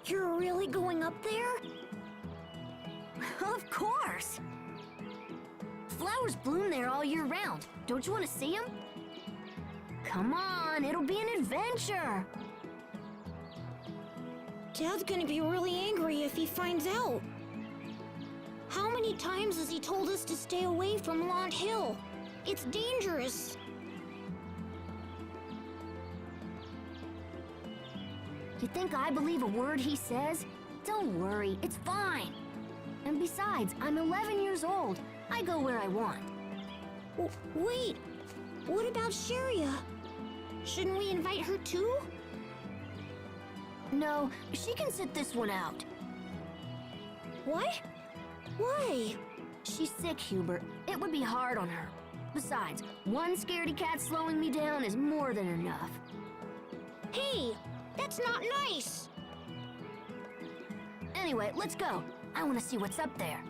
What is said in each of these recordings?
You're really going up there? Of course! Flowers bloom there all year round. Don't you want to see them? Come on, it'll be an adventure! Dad's gonna be really angry if he finds out. How many times has he told us to stay away from Launch Hill? It's dangerous. You think I believe a word he says? Don't worry, it's fine. And besides, I'm 11 years old. I go where I want. Wait, what about Sharia? Shouldn't we invite her too? No, she can sit this one out. What? Why? She's sick, Hubert. It would be hard on her. Besides, one scaredy cat slowing me down is more than enough. Hey, that's not nice! Anyway, let's go. I want to see what's up there.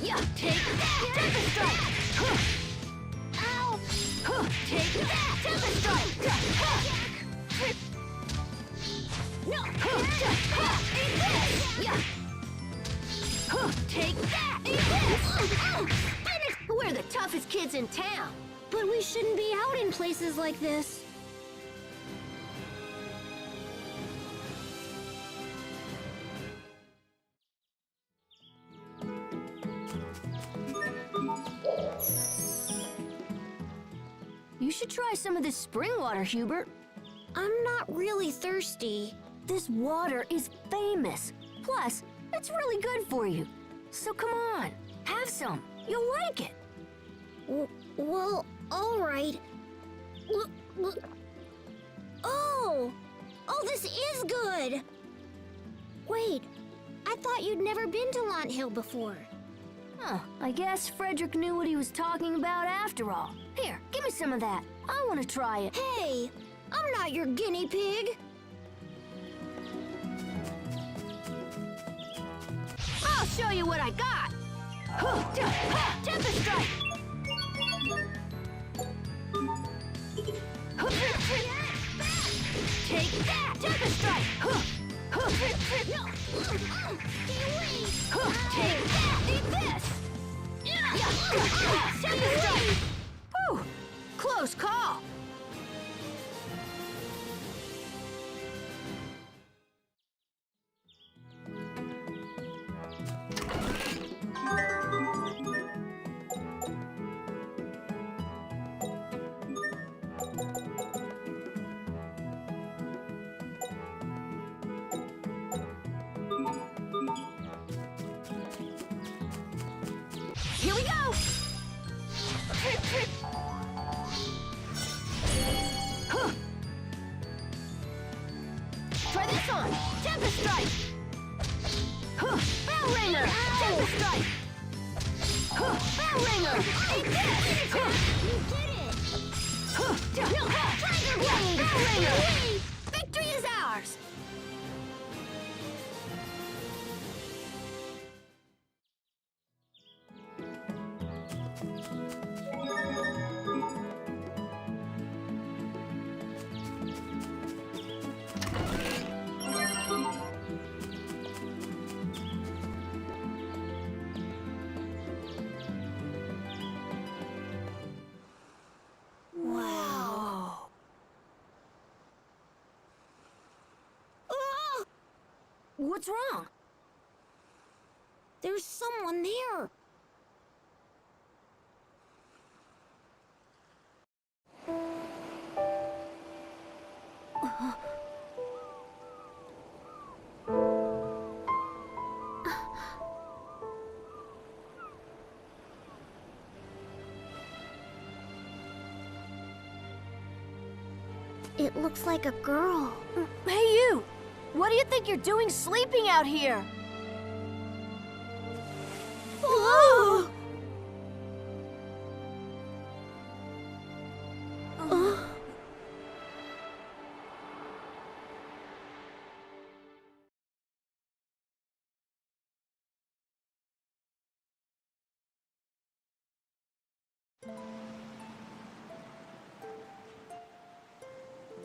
Yeah, take that! Tempest strike! Ow! Take that! Tempest strike! No! Eat this! Yeah! Take that! Eat this! We're the toughest kids in town! But we shouldn't be out in places like this. You should try some of this spring water, Hubert. I'm not really thirsty. This water is famous. Plus, it's really good for you. So come on, have some. You'll like it. Well, all right. Oh! Oh, this is good! Wait, I thought you'd never been to Lont Hill before. Huh, I guess Frederick knew what he was talking about after all. Here, give me some of that. I want to try it. Hey, I'm not your guinea pig. I'll show you what I got. Tempest strike! Take that! Tempest strike! Take that! Eat this! Tempest strike! Whew! Close call! Here we go! Try this on! Tempest strike! Bell ringer! Tempest strike! Bell ringer! Eat this! You did it! Tiger blade! Bell ringer! Victory is ours! Wow. Ah! What's wrong? There's someone there. It looks like a girl. Hey, you! What do you think you're doing sleeping out here? Oh!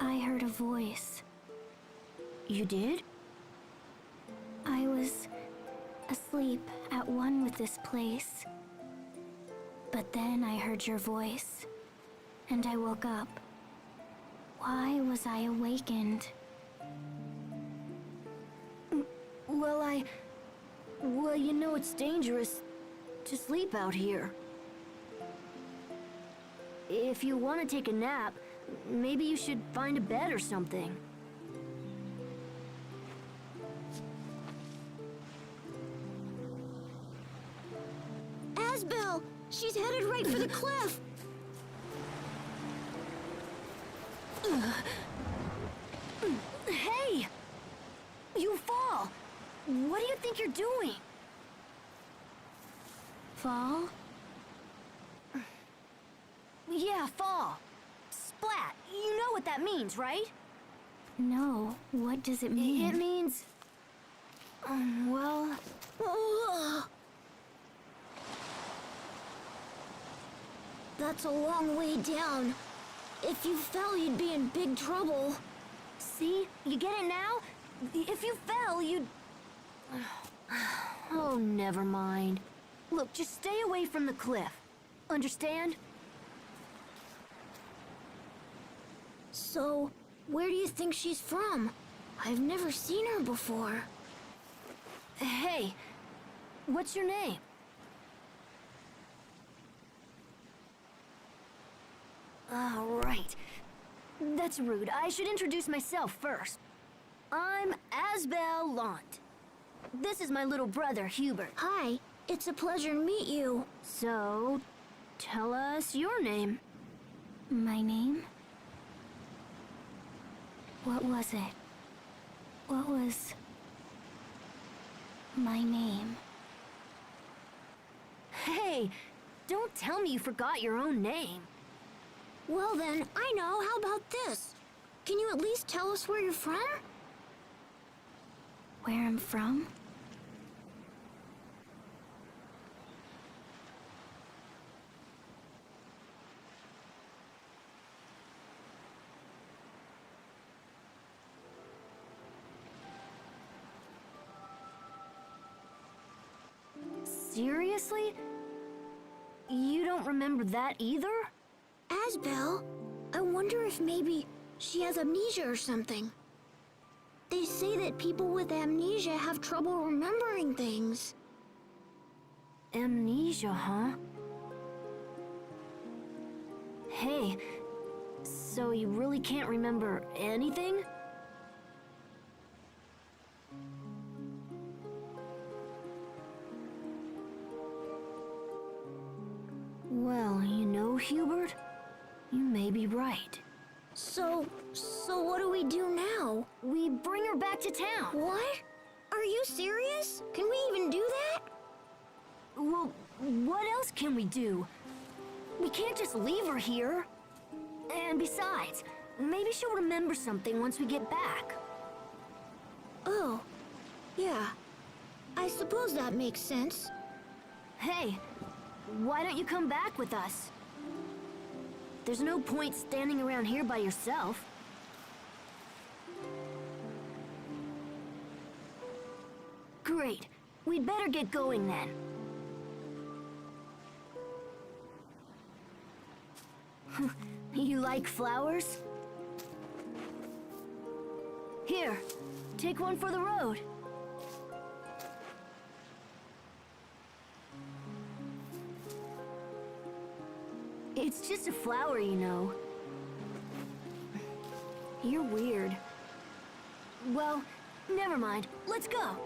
I heard a voice. You did? I was asleep at one with this place. But then I heard your voice, and I woke up. Why was I awakened? Well, you know it's dangerous to sleep out here. If you want to take a nap, maybe you should find a bed or something. Asbel! She's headed right for the cliff! Hey! You fall! What do you think you're doing? Fall? Yeah, fall. Splat! You know what that means, right? No, what does it mean? It means... well... Ugh. That's a long way down. If you fell, you'd be in big trouble. See? You get it now? If you fell, you'd... Oh, never mind. Look, just stay away from the cliff. Understand? So, where do you think she's from? I've never seen her before. Hey, what's your name? Oh, right. That's rude. I should introduce myself first. I'm Asbel Lant. This is my little brother, Hubert. Hi, it's a pleasure to meet you. So, tell us your name. My name? What was it? What was my name? Hey, don't tell me you forgot your own name. Well then, I know. How about this? Can you at least tell us where you're from? Where I'm from? Seriously? You don't remember that either? Asbel, I wonder if maybe she has amnesia or something. They say that people with amnesia have trouble remembering things. Amnesia, huh? Hey, so you really can't remember anything? Well, you know, Hubert, you may be right. So what do we do now? We bring her back to town. What? Are you serious? Can we even do that? Well, what else can we do? We can't just leave her here. And besides, maybe she'll remember something once we get back. Oh, yeah. I suppose that makes sense. Hey, why don't you come back with us? There's no point standing around here by yourself. Great. We'd better get going then. You like flowers? Here, take one for the road. It's just a flower, you know. You're weird. Well, never mind. Let's go.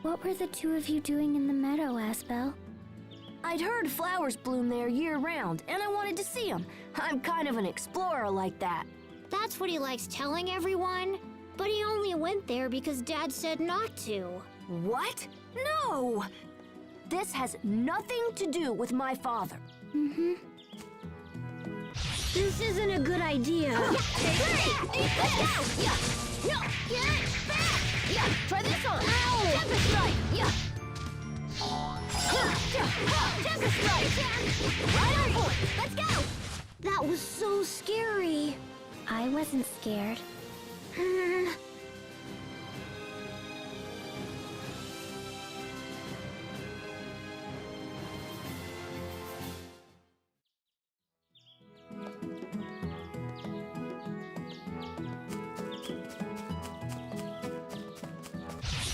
What were the two of you doing in the meadow, Asbel? I'd heard flowers bloom there year-round, and I wanted to see them. I'm kind of an explorer like that. That's what he likes telling everyone. But he only went there because Dad said not to. What? No! This has nothing to do with my father. Mm-hmm. This isn't a good idea. Try this one! Ow! Temper strike! Temper strike! Right on point! Let's go! That was so scary. I wasn't scared.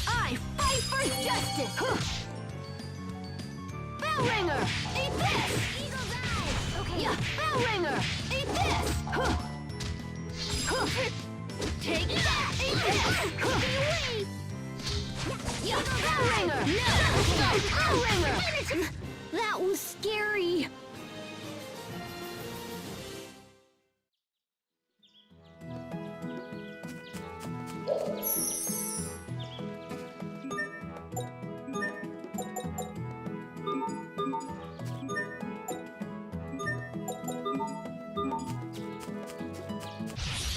I fight for justice! bell ringer! Eat this! Eagle dive! Okay. Yeah, bell ringer! Eat this! Huh. Huh. Take that! Eat this! Huh. Stay away! Yeah, bell ringer! No! Bell ringer! That was scary.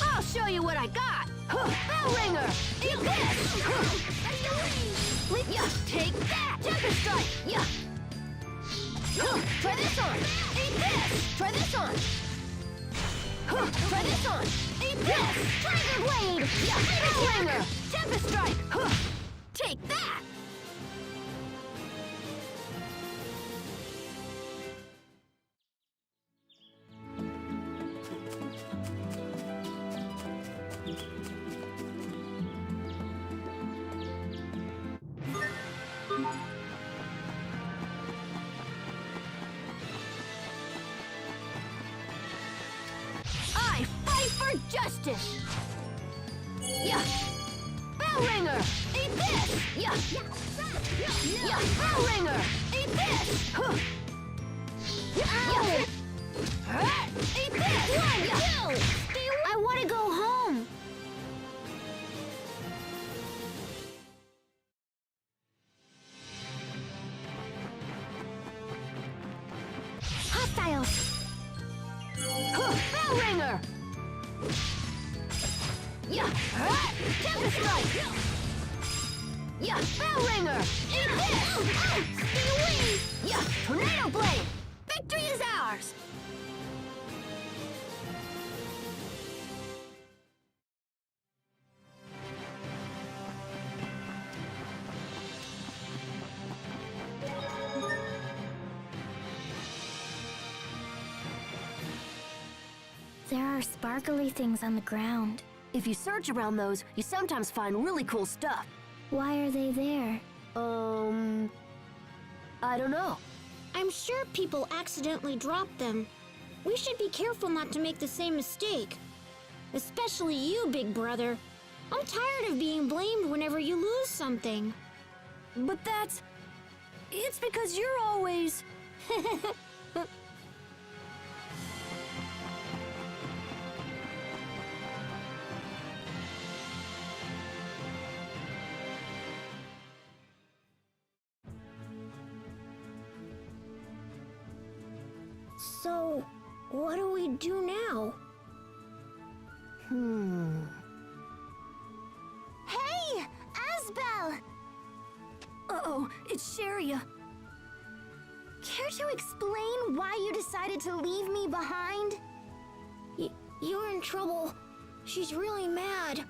I'll show you what I got! Huh. Bell ringer! Eat this! Huh. Yeah, take that! Jumper strike! Yeah! Huh. Try this on! Eat this! Try this on! Huh. Try this on! Eat this! Tiger blade! Yeah! Bell ringer! Jumper strike! Huh. Take that! I fight for justice! Yeah! Bell ringer! Eat this! Yeah! Yeah! Bell ringer! Eat this! Huh. Yeah! Eat this! One, Yeah. two! I want to go home. Hostiles! Huh. Bell ringer! Yeah! Temper strike! Yeah! Bell ringer! Eat this! Stay away! Yeah! Tornado blade! Victory is ours! There are sparkly things on the ground. If you search around those, you sometimes find really cool stuff. Why are they there? I don't know. I'm sure people accidentally drop them. We should be careful not to make the same mistake. Especially you, big brother. I'm tired of being blamed whenever you lose something. But that's... It's because you're always... So, what do we do now? Hey! Asbel! Uh-oh, it's Sharia. Care to explain why you decided to leave me behind? You're in trouble. She's really mad.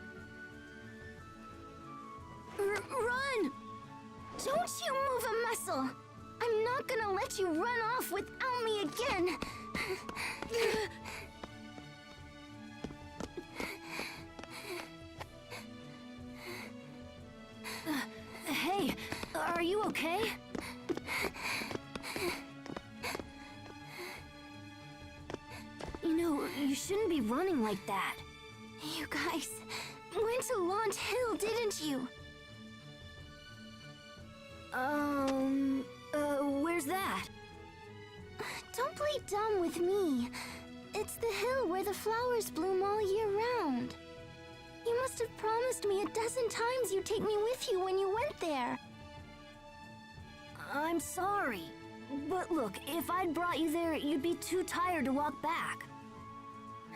Run! Don't you move a muscle! I'm not gonna let you run off without me again! Hey, are you okay? You know, you shouldn't be running like that. You guys went to Launch Hill, didn't you? Where's that? Don't play dumb with me. It's the hill where the flowers bloom all year round. You must have promised me a dozen times you'd take me with you when you went there. I'm sorry. But look, if I'd brought you there, you'd be too tired to walk back.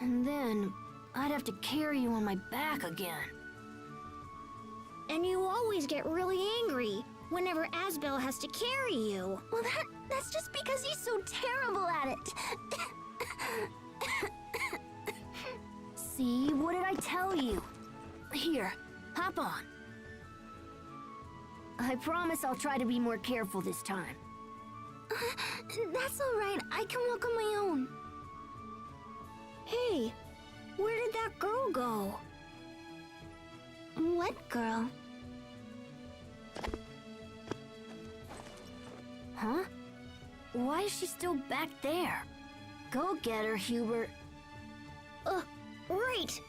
And then, I'd have to carry you on my back again. And you always get really angry whenever Asbel has to carry you. Well, that's just because he's so terrible at it. See, what did I tell you? Here, hop on. I promise I'll try to be more careful this time. That's all right. I can walk on my own. Hey, where did that girl go? What girl? Huh? Why is she still back there? Go get her, Hubert. Right.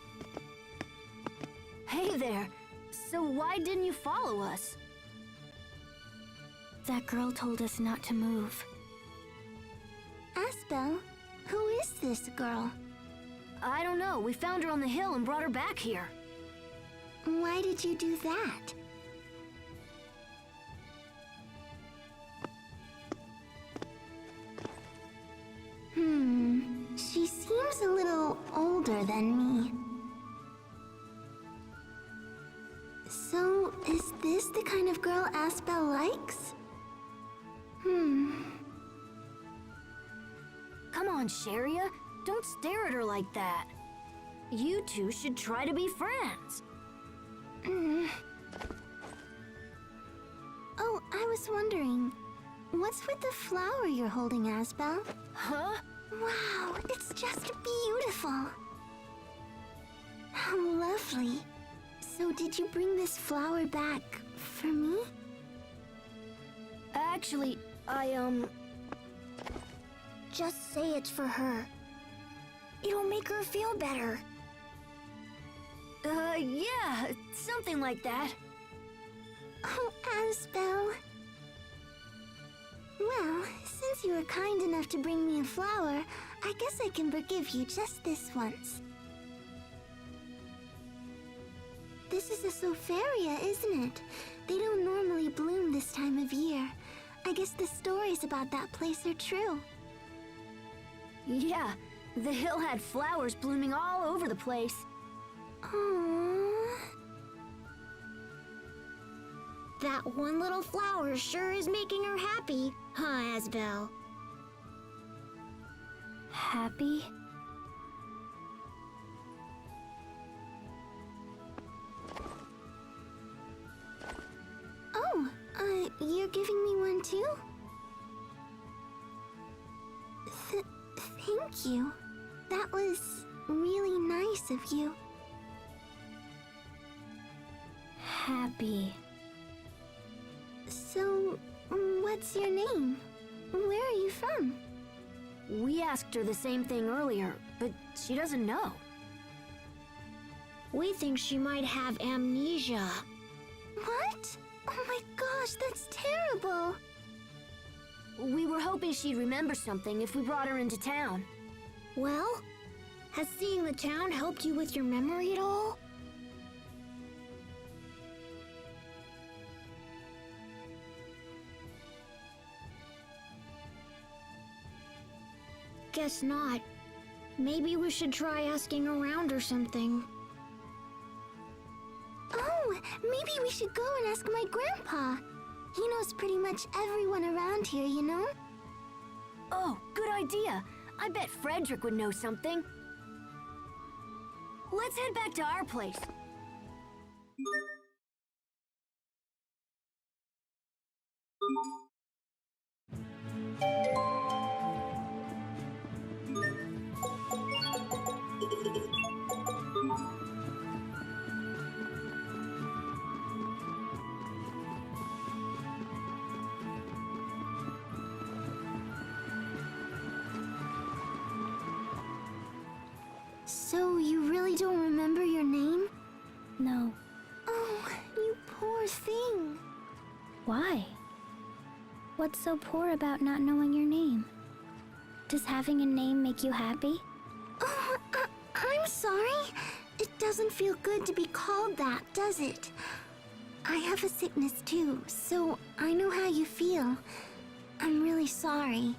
Hey there. So why didn't you follow us? That girl told us not to move. Asbel, who is this girl? I don't know. We found her on the hill and brought her back here. Why did you do that? She seems a little older than me. So, is this the kind of girl Asbel likes? Come on, Sharia. Don't stare at her like that. You two should try to be friends. Oh, I was wondering, what's with the flower you're holding, Asbel? Huh? Wow, it's just beautiful. How lovely. So did you bring this flower back for me? Actually, Just say it's for her. It'll make her feel better. yeah, something like that. Oh, Asbel. Well, since you were kind enough to bring me a flower, I guess I can forgive you just this once. This is a Sofaria, isn't it? They don't normally bloom this time of year. I guess the stories about that place are true. Yeah, the hill had flowers blooming all over the place. Aww. That one little flower sure is making her happy, huh, Asbel? Happy? Oh, you're giving me one too? Thank you. That was really nice of you. Happy. So, what's your name? Where are you from? We asked her the same thing earlier, but she doesn't know. We think she might have amnesia. What? Oh my gosh, that's terrible. We were hoping she'd remember something if we brought her into town. Well, has seeing the town helped you with your memory at all? Guess not. Maybe we should try asking around or something. Oh, maybe we should go and ask my grandpa. He knows pretty much everyone around here, you know? Oh, good idea. I bet Frederick would know something. Let's head back to our place. So, you really don't remember your name? No. Oh, you poor thing. Why? What's so poor about not knowing your name? Does having a name make you happy? Oh, I'm sorry. It doesn't feel good to be called that, does it? I have a sickness too, so I know how you feel. I'm really sorry.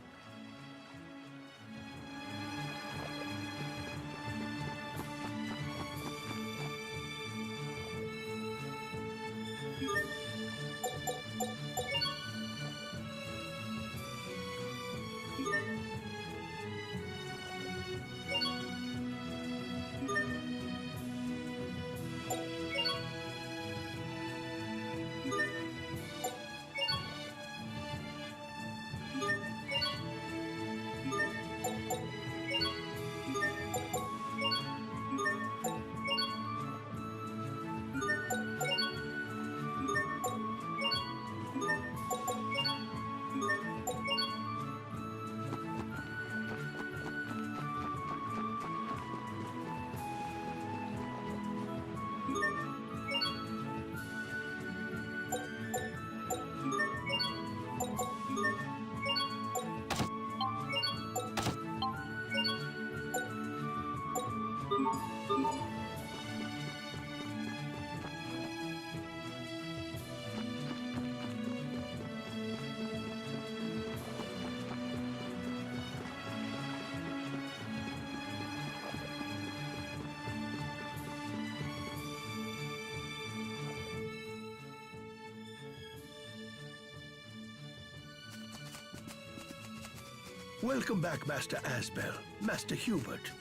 Welcome back, Master Asbel. Master Hubert.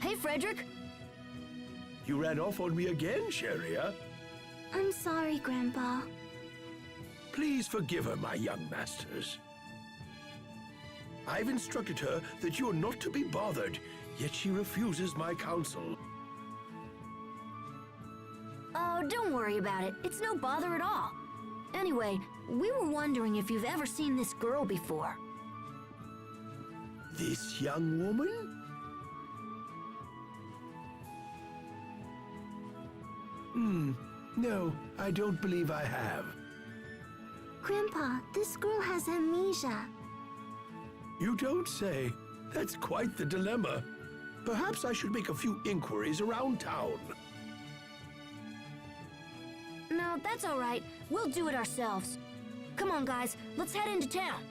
Hey, Frederick. You ran off on me again, Sheria? I'm sorry, Grandpa. Please forgive her, my young masters. I've instructed her that you're not to be bothered, yet she refuses my counsel. Oh, don't worry about it. It's no bother at all. Anyway, we were wondering if you've ever seen this girl before. This young woman? No, I don't believe I have. Grandpa, this girl has amnesia. You don't say. That's quite the dilemma. Perhaps I should make a few inquiries around town. No, that's all right. We'll do it ourselves. Come on, guys. Let's head into town.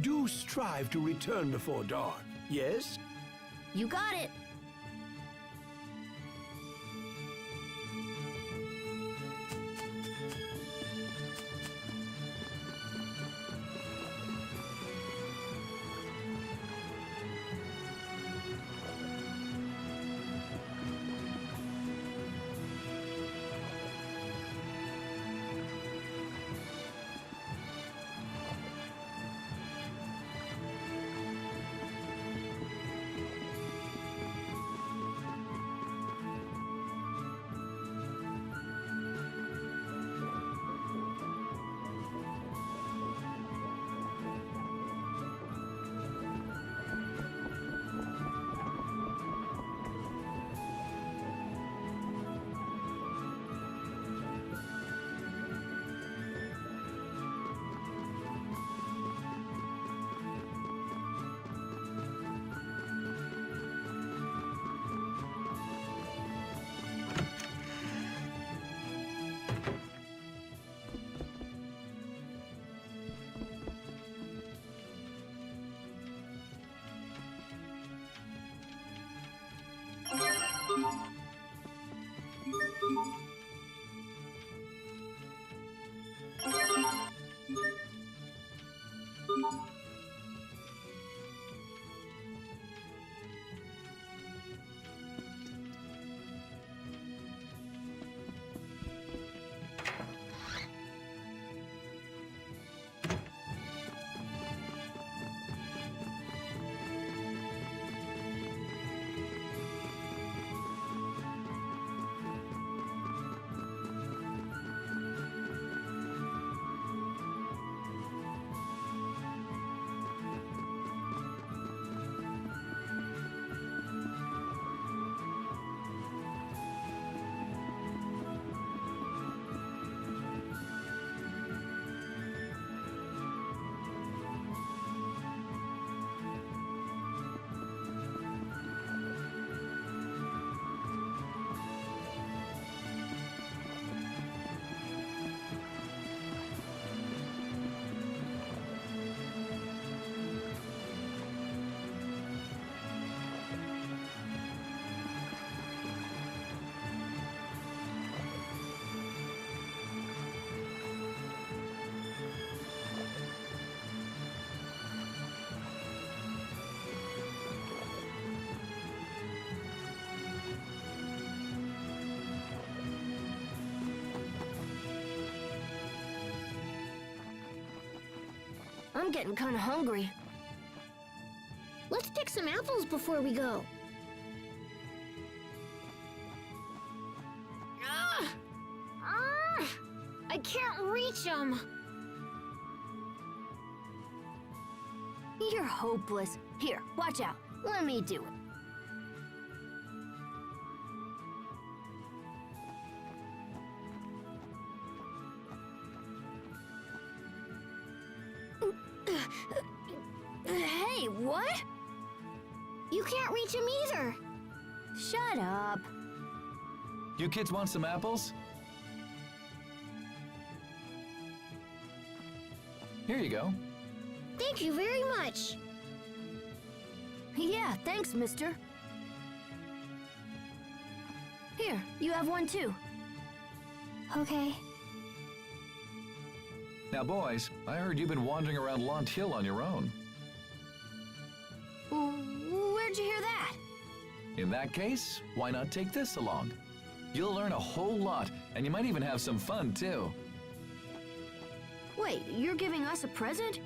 Do strive to return before dawn, yes? You got it. I'm getting kind of hungry. Let's pick some apples before we go. Ugh! I can't reach them. You're hopeless. Here, watch out. Let me do it. Hey, what? You can't reach them either. Shut up. You kids want some apples? Here you go. Thank you very much. Yeah, thanks, mister. Here, you have one too. Okay. Now, boys, I heard you've been wandering around Launt Hill on your own. Where'd you hear that? In that case, why not take this along? You'll learn a whole lot, and you might even have some fun, too. Wait, you're giving us a present?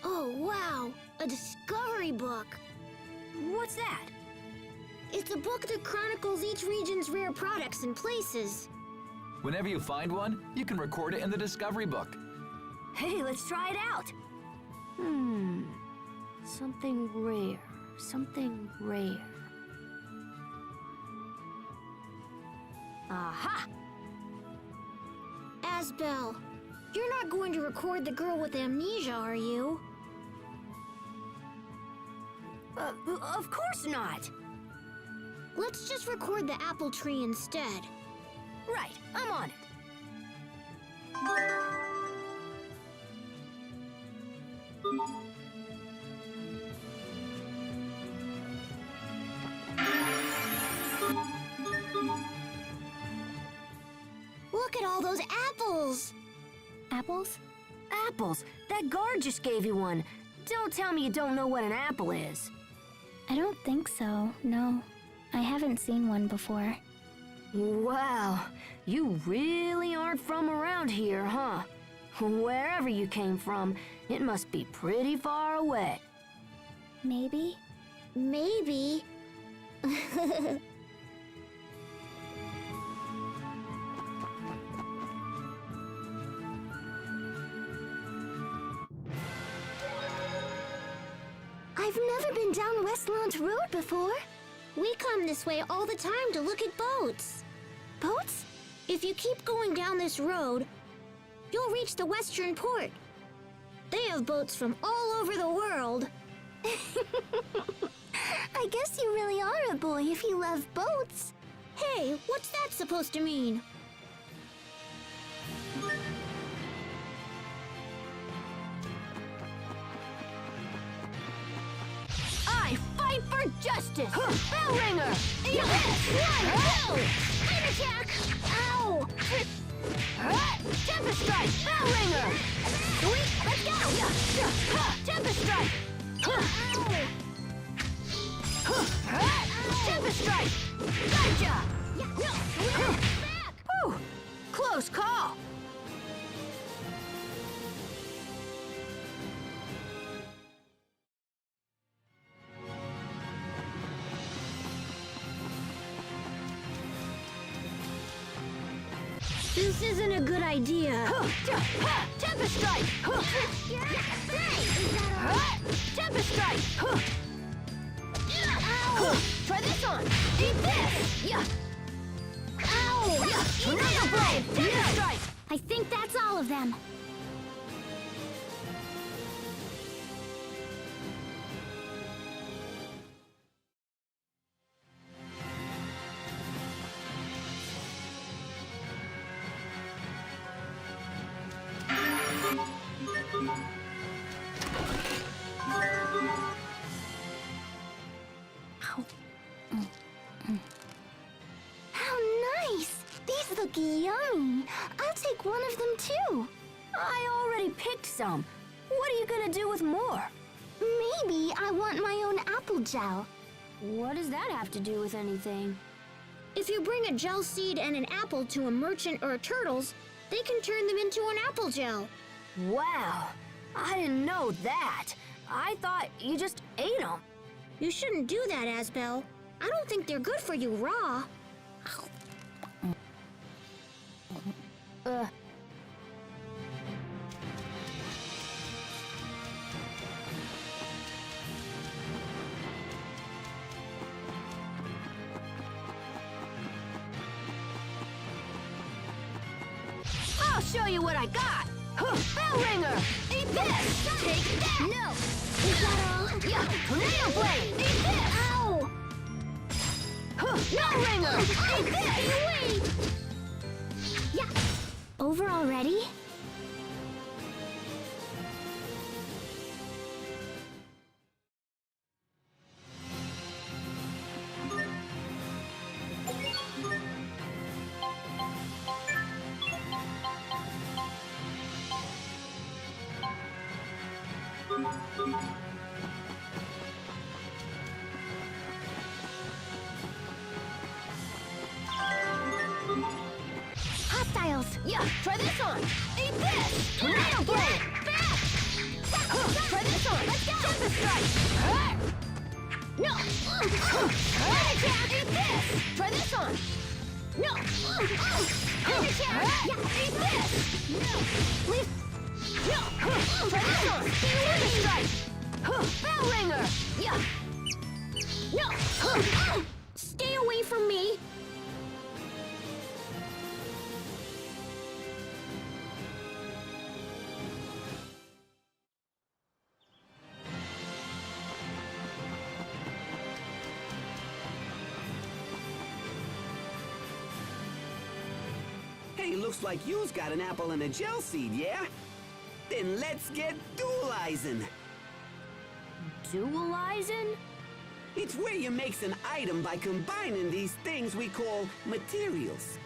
Oh, wow! A discovery book! What's that? It's a book that chronicles each region's rare products and places. Whenever you find one, you can record it in the Discovery Book. Hey, let's try it out. Something rare. Something rare. Aha! Asbel, you're not going to record the girl with amnesia, are you? Of course not. Let's just record the apple tree instead. Right, I'm on it. Look at all those apples! Apples? Apples! That guard just gave you one. Don't tell me you don't know what an apple is. I don't think so, no. I haven't seen one before. Wow, you really aren't from around here, huh? Wherever you came from, it must be pretty far away. Maybe? Maybe. I've never been down Westlawn Road before. We come this way all the time to look at boats. Boats? If you keep going down this road, you'll reach the western port. They have boats from all over the world. I guess you really are a boy if you love boats. Hey, what's that supposed to mean? I fight for justice! Bell ringer! Eat this! One, Time attack! Ow! Tempest strike! Bell ringer! Sweet! Let's go! Tempest strike! Tempest strike! Gotcha! Whew! Close call! This isn't a good idea. Tempest strike! Tempest strike! Try this on! Eat this! Yeah! Ow! Another blade! Tempest strike! I think that's all of them. How nice! These look yummy. I'll take one of them too. I already picked some. What are you gonna do with more? Maybe I want my own apple gel. What does that have to do with anything? If you bring a gel seed and an apple to a merchant or a turtle's, they can turn them into an apple gel. Wow, I didn't know that. I thought you just ate them. You shouldn't do that, Asbel. I don't think they're good for you raw. I'll show you what I got. Bell ringer, eat this. Take that. No! Is that all? Yeah, tornado blade, eat this. Ow! Bell ringer, eat this. Wait! Yeah. Over already? Hostiles! Yeah, try this on. Eat this. Tornado blade. Try this on. Let's go. Tempest strike. No. Eat this. Try this on. No. Yeah, eat this. No. Leave. No. Try this on. Tempest strike. Bell ringer. Yeah. No. Stay away from me! Hey, looks like you's got an apple and a gel seed, yeah? Then let's get dualizing. Dualizing? It's where you makes an item by combining these things we call materials.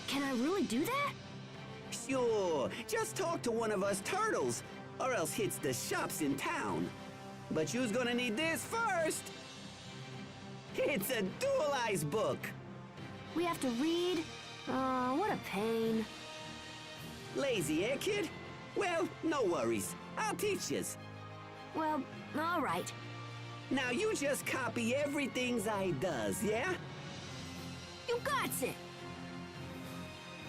Can I really do that? Sure, just talk to one of us turtles, or else hits the shops in town. But you's gonna need this first. It's a dualize book. We have to read? What a pain. Lazy, eh, kid? Well, no worries. I'll teach yous. Well, all right. Now you just copy everything I does, yeah? You got it.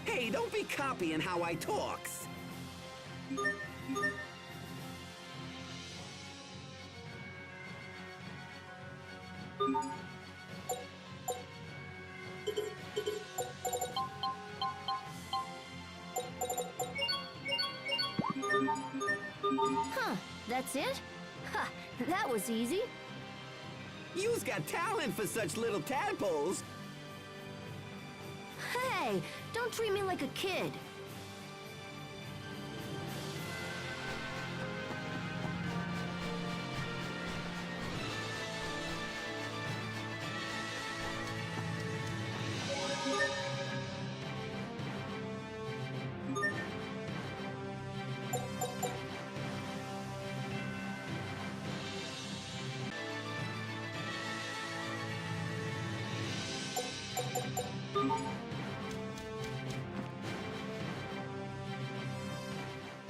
Hey, don't be copying how I talks. Huh, that's it? Ha, that was easy. You's got talent for such little tadpoles. Hey, don't treat me like a kid.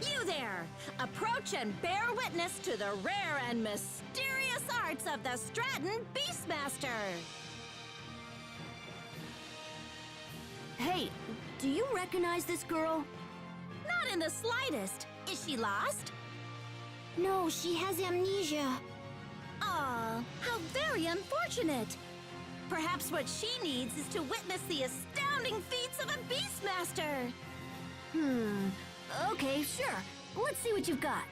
You there! Approach and bear witness to the rare and mysterious arts of the Stratton Beastmaster! Hey, do you recognize this girl? Not in the slightest. Is she lost? No, she has amnesia. Aw, how very unfortunate! Perhaps what she needs is to witness the astounding feats of a Beastmaster! Okay, sure. Let's see what you've got.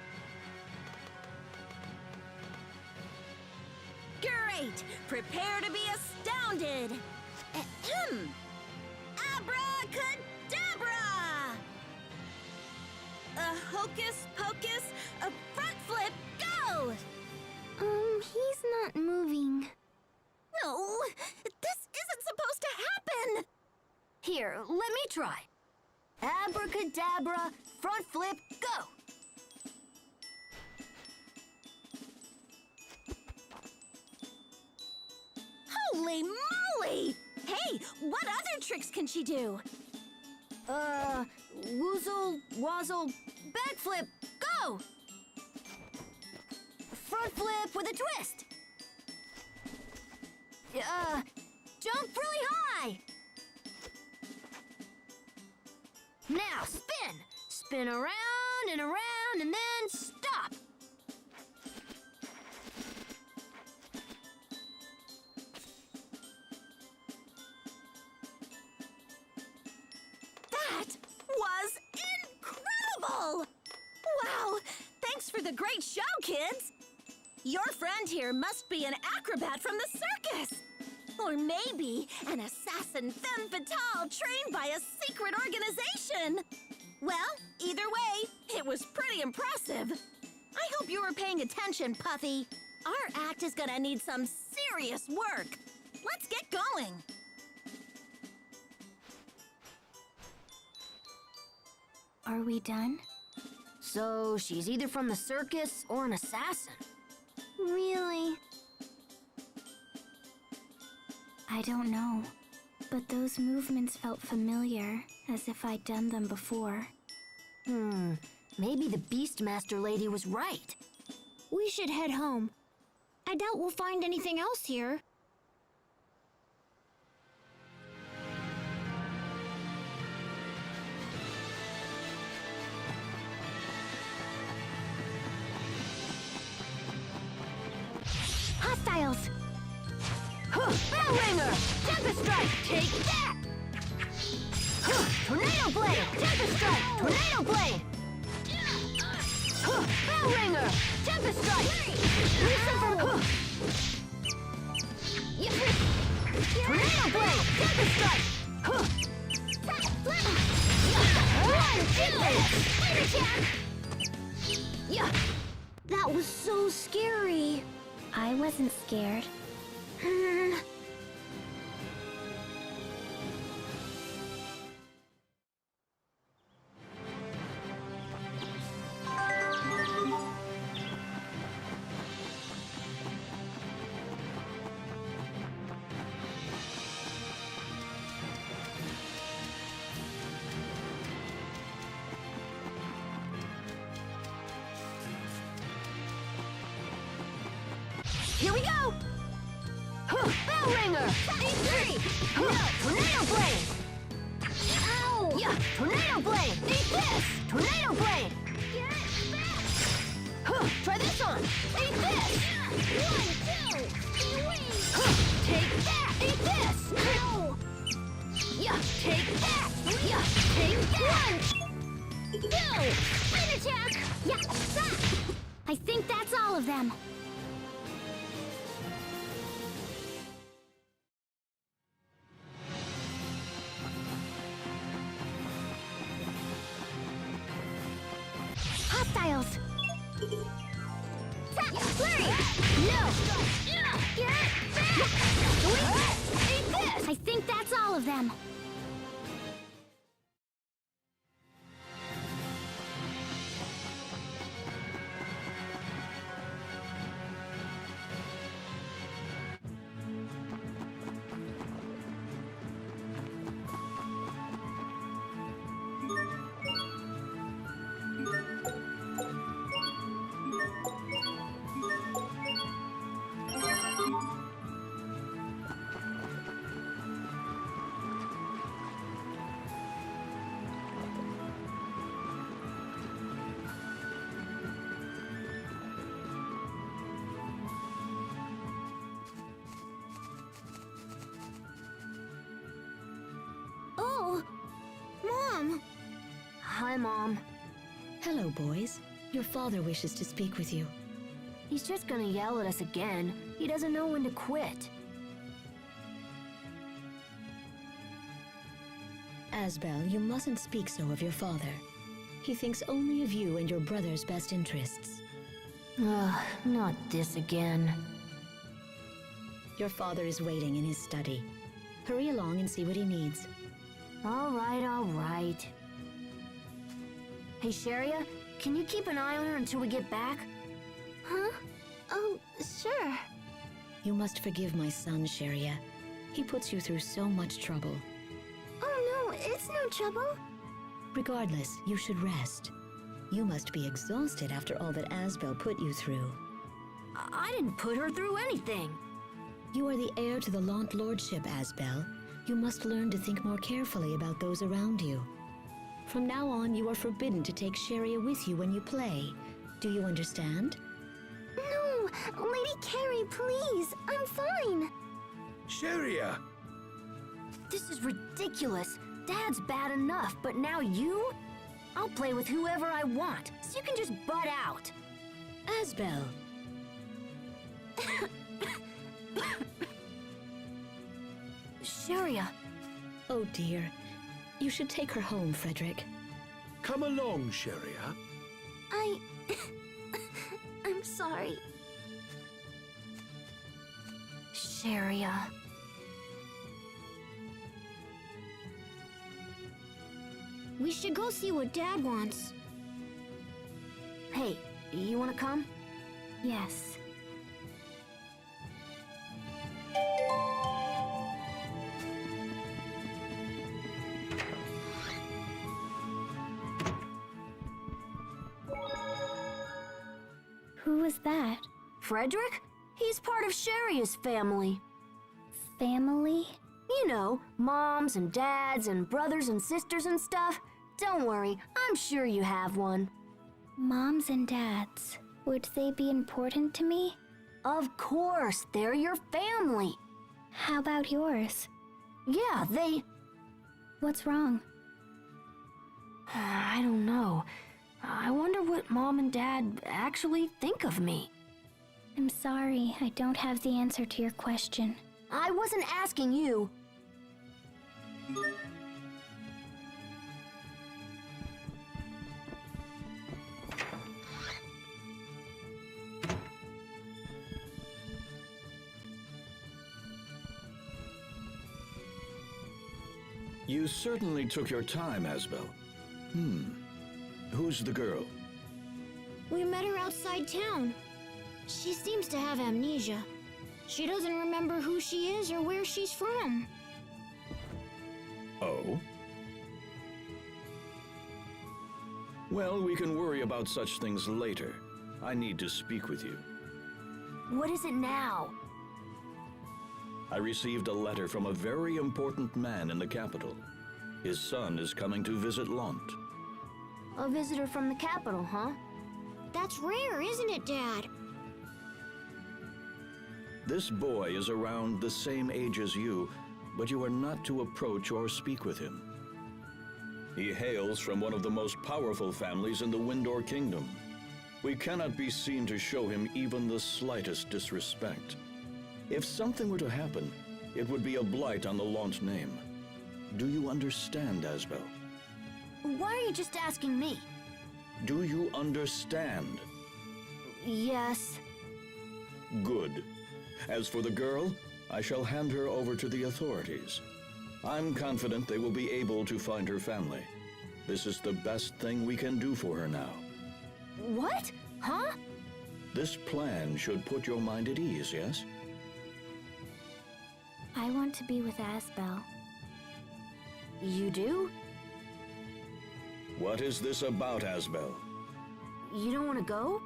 Great! Prepare to be astounded! Ahem! Abracadabra! A hocus pocus, a front flip, go! He's not moving. No, this isn't supposed to happen! Here, let me try. Abracadabra, front flip, go! Holy moly! Hey, what other tricks can she do? Woozle, wazzle, backflip, go! Front flip with a twist. Jump really high. Now spin. Spin around and around and then stop. That was incredible! Wow, thanks for the great show, kids! Your friend here must be an acrobat from the circus! Or maybe an assassin femme fatale trained by a secret organization! Well, either way, it was pretty impressive. I hope you were paying attention, Puffy. Our act is gonna need some serious work. Let's get going. Are we done? So she's either from the circus or an assassin. Really? I don't know, but those movements felt familiar, as if I'd done them before. Maybe the Beastmaster lady was right. We should head home. I doubt we'll find anything else here. Hostiles! Bell ringer! Tempest strike! Take that! Tornado blade! Tempest strike! Tornado blade! Bell ringer! Tempest strike! Tornado blade! Tempest strike! One, two! Attack! Yeah! That was so scary. I wasn't scared. Here we go! Bell ringer! E3! Tornado blade! Ow! Yeah! Tornado blade! Eat this! Tornado blade! Try this on! Eat this! 1, 2! Take that! Eat this! Ow! Yeah! Take that! Yeah! Take that! 1, 2! Spin attack! Yeah! I think that's all of them. Hostiles! Flurry! No! Get back! Eat this! I think that's all of them. Oh, Mom! Hi, Mom. Hello, boys. Your father wishes to speak with you. He's just gonna yell at us again. He doesn't know when to quit. Asbel, you mustn't speak so of your father. He thinks only of you and your brother's best interests. Ugh, not this again. Your father is waiting in his study. Hurry along and see what he needs. All right, all right. Hey, Sharia, can you keep an eye on her until we get back? Huh? Oh, sure. You must forgive my son, Sharia. He puts you through so much trouble. Oh no, it's no trouble. Regardless, you should rest. You must be exhausted after all that Asbel put you through. I didn't put her through anything. You are the heir to the Launt Lordship, Asbel. You must learn to think more carefully about those around you. From now on, you are forbidden to take Sharia with you when you play. Do you understand? No, Lady Carrie, please. I'm fine. Sharia! This is ridiculous. Dad's bad enough, but now you? I'll play with whoever I want, so you can just butt out. Asbel! Sharia. Oh dear. You should take her home, Frederick. Come along, Sharia. I'm sorry. Sharia. We should go see what Dad wants. Hey, you wanna come? Yes. Who was that? Frederick? He's part of Sharia's family. Family? You know, moms and dads and brothers and sisters and stuff. Don't worry, I'm sure you have one. Moms and dads. Would they be important to me? Of course, they're your family. How about yours? Yeah, they... What's wrong? I don't know. I wonder what Mom and Dad actually think of me. I'm sorry, I don't have the answer to your question. I wasn't asking you. You certainly took your time, Asbel. Who's the girl? We met her outside town. She seems to have amnesia. She doesn't remember who she is or where she's from. Oh? Well, we can worry about such things later. I need to speak with you. What is it now? I received a letter from a very important man in the capital. His son is coming to visit Lant. A visitor from the capital, huh? That's rare, isn't it, Dad? This boy is around the same age as you, but you are not to approach or speak with him. He hails from one of the most powerful families in the Windor Kingdom. We cannot be seen to show him even the slightest disrespect. If something were to happen, it would be a blight on the Lant name. Do you understand, Asbel? Why are you just asking me? Do you understand? Yes. Good. As for the girl, I shall hand her over to the authorities. I'm confident they will be able to find her family. This is the best thing we can do for her now. What? Huh? This plan should put your mind at ease, yes? I want to be with Asbel. You do? What is this about, Asbel? You don't want to go?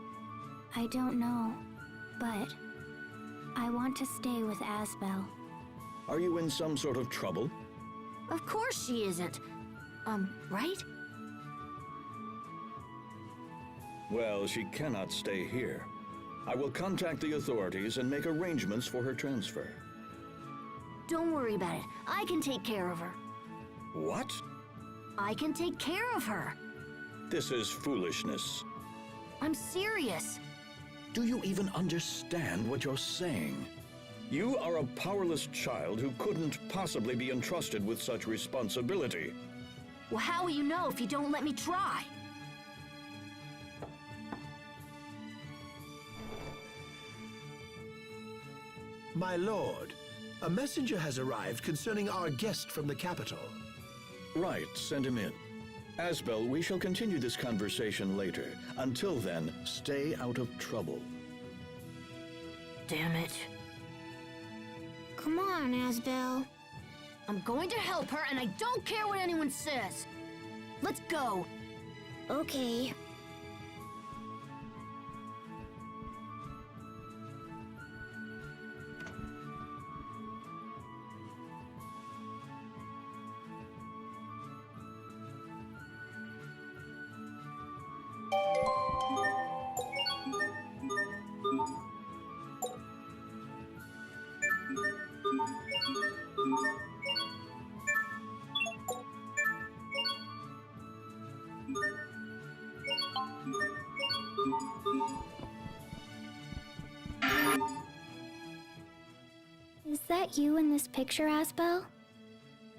I don't know, but I want to stay with Asbel. Are you in some sort of trouble? Of course she isn't. Right? Well, she cannot stay here. I will contact the authorities and make arrangements for her transfer. Don't worry about it. I can take care of her. What? I can take care of her. This is foolishness. I'm serious. Do you even understand what you're saying? You are a powerless child who couldn't possibly be entrusted with such responsibility. Well, how will you know if you don't let me try? My lord, a messenger has arrived concerning our guest from the capital. Right, send him in. Asbel, we shall continue this conversation later. Until then, stay out of trouble. Damn it. Come on, Asbel. I'm going to help her, and I don't care what anyone says. Let's go. Okay. Is that you in this picture, Asbel?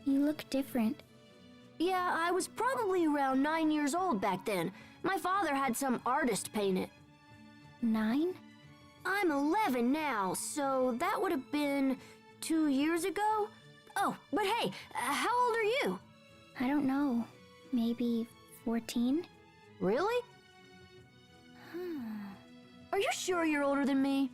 You look different. Yeah, I was probably around 9 years old back then. My father had some artist paint it. 9? I'm 11 now, so that would have been 2 years ago? Oh, but hey, how old are you? I don't know. Maybe 14? Really? Are you sure you're older than me?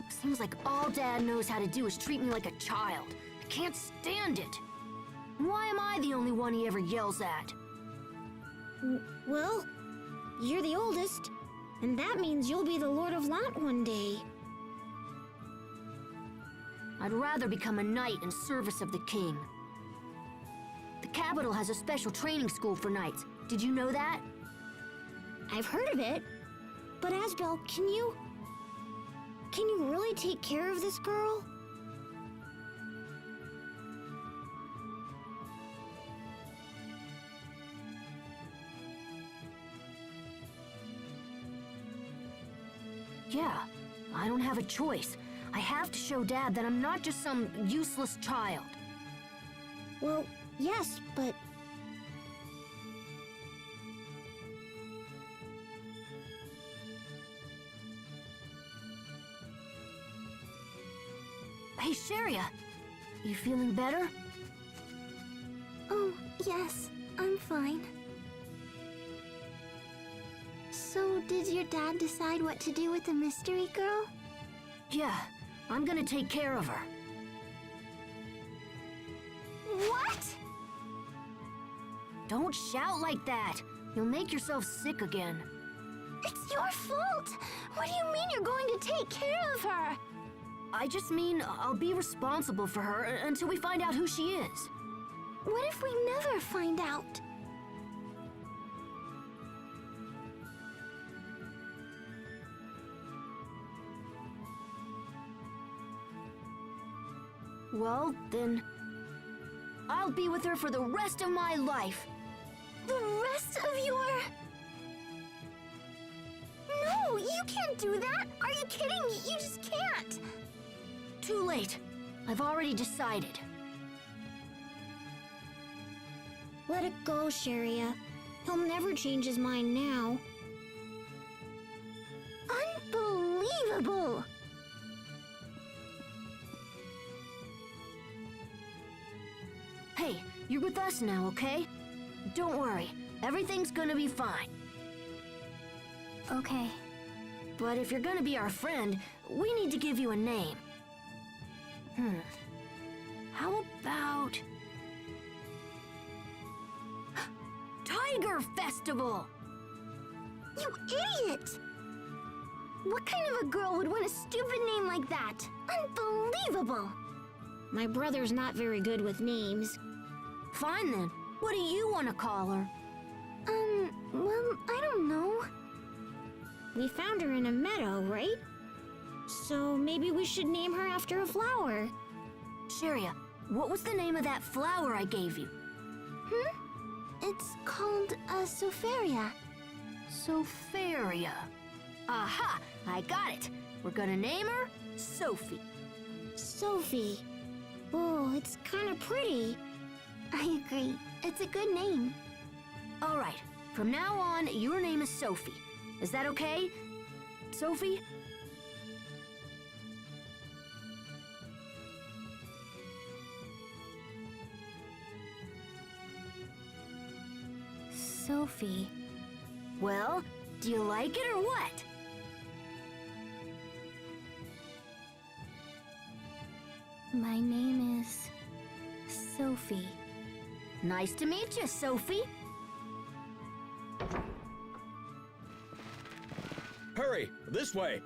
Seems like all Dad knows how to do is treat me like a child. I can't stand it. Why am I the only one he ever yells at? Well, you're the oldest, and that means you'll be the Lord of Lant one day. I'd rather become a knight in service of the king. The capital has a special training school for knights. Did you know that? I've heard of it, but Asbel, can you really take care of this girl? Yeah, I don't have a choice. I have to show Dad that I'm not just some useless child. Well, yes, but Hey, Sharia, you feeling better? Oh, yes, I'm fine. So, did your dad decide what to do with the mystery girl? Yeah, I'm gonna take care of her. What? Don't shout like that. You'll make yourself sick again. It's your fault! What do you mean you're going to take care of her? I just mean I'll be responsible for her until we find out who she is. What if we never find out? Well, then, I'll be with her for the rest of my life. The rest of your... No, you can't do that! Are you kidding me? You just can't! Too late. I've already decided. let it go, Sharia. He'll never change his mind now. Unbelievable! Hey, you're with us now, okay? Don't worry. Everything's gonna be fine. Okay. But if you're gonna be our friend, we need to give you a name. How about... Tiger Festival! You idiot! What kind of a girl would want a stupid name like that? Unbelievable! My brother's not very good with names. Fine then. What do you want to call her? Well, I don't know. We found her in a meadow, right? So maybe we should name her after a flower. Sharia, what was the name of that flower I gave you? It's called a Sofaria. Sofaria. Aha! I got it. We're gonna name her Sophie. Sophie. Oh, it's kind of pretty. I agree. It's a good name. All right. From now on, your name is Sophie. Is that okay? Sophie? Sophie. Well, do you like it or what? My name is Sophie. Nice to meet you, Sophie. Hurry, this way.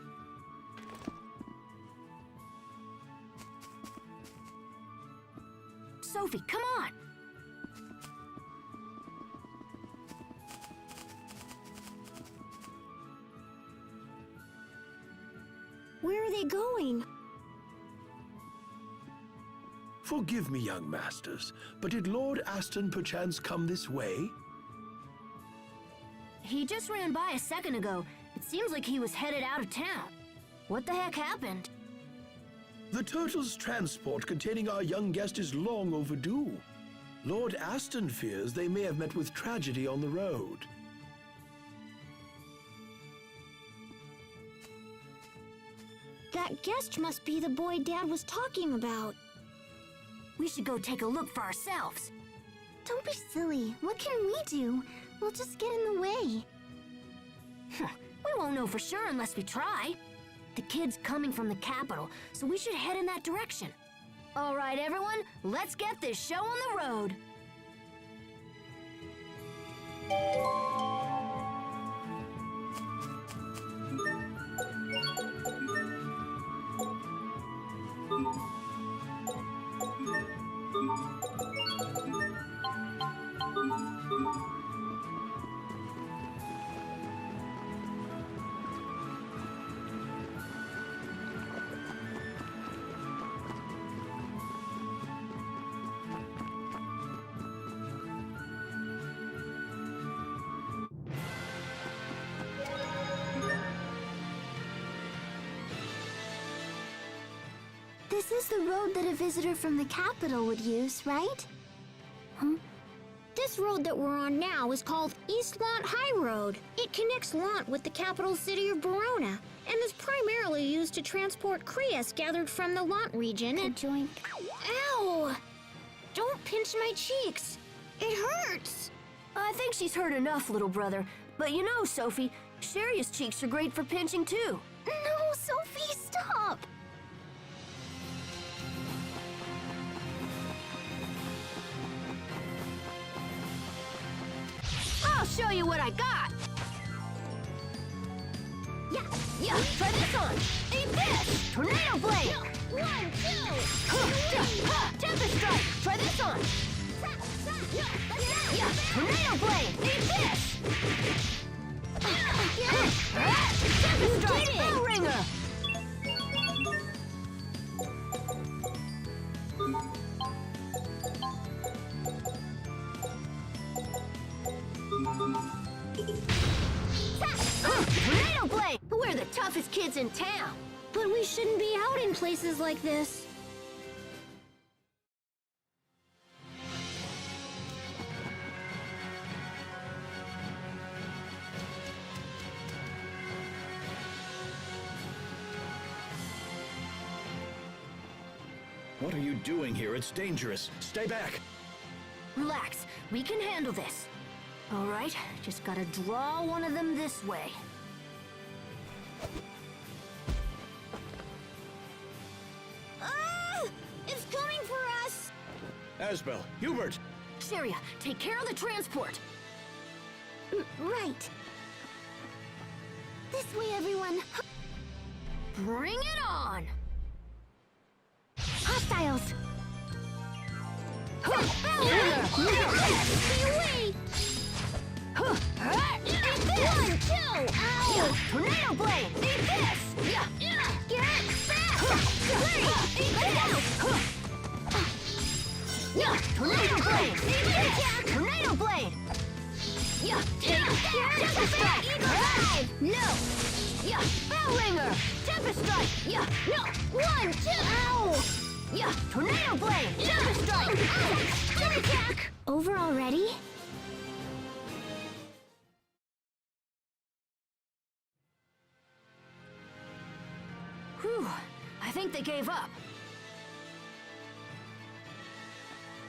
Sophie, come on. Where are they going? Forgive me, young masters, but did Lord Aston perchance come this way? He just ran by a second ago. It seems like he was headed out of town. What the heck happened? The turtle's transport containing our young guest is long overdue. Lord Aston fears they may have met with tragedy on the road. That guest must be the boy Dad was talking about. We should go take a look for ourselves. Don't be silly. What can we do? We'll just get in the way. We won't know for sure unless we try. The kid's coming from the capital, so we should head in that direction. All right, everyone, let's get this show on the road. This is the road that a visitor from the capital would use, right? This road that we're on now is called East Lant High Road. It connects Lant with the capital city of Verona and is primarily used to transport Krias gathered from the Lant region and... Joink. Ow! Don't pinch my cheeks. It hurts. I think she's hurt enough, little brother. But you know, Sophie, Sharia's cheeks are great for pinching too. No, Sophie, stop! I'll show you what I got. Yeah, try this on. Eat this! Tornado blade! 1, 2, Tempest strike! Try this on. Yeah, tornado blade! Eat this! Tempest strike! Bell ringer! Tornado blade! We're the toughest kids in town. But we shouldn't be out in places like this. What are you doing here? It's dangerous. Stay back. Relax, we can handle this. All right, just gotta draw one of them this way. Ah! It's coming for us! Asbel, Hubert! Sharia, take care of the transport. Right. This way, everyone. Bring it on! Hostiles! Stay away! One, two! Ow! Tornado blade! Eat this! Get back! Eat this! Tornado blade! Eat this! Tornado blade! Take Tempest strike! Eagle no! Bell ringer! Tempest strike! No! 1, 2! Ow! Tornado blade! Tempest strike! Ouch! Attack! Over already? Whew, I think they gave up.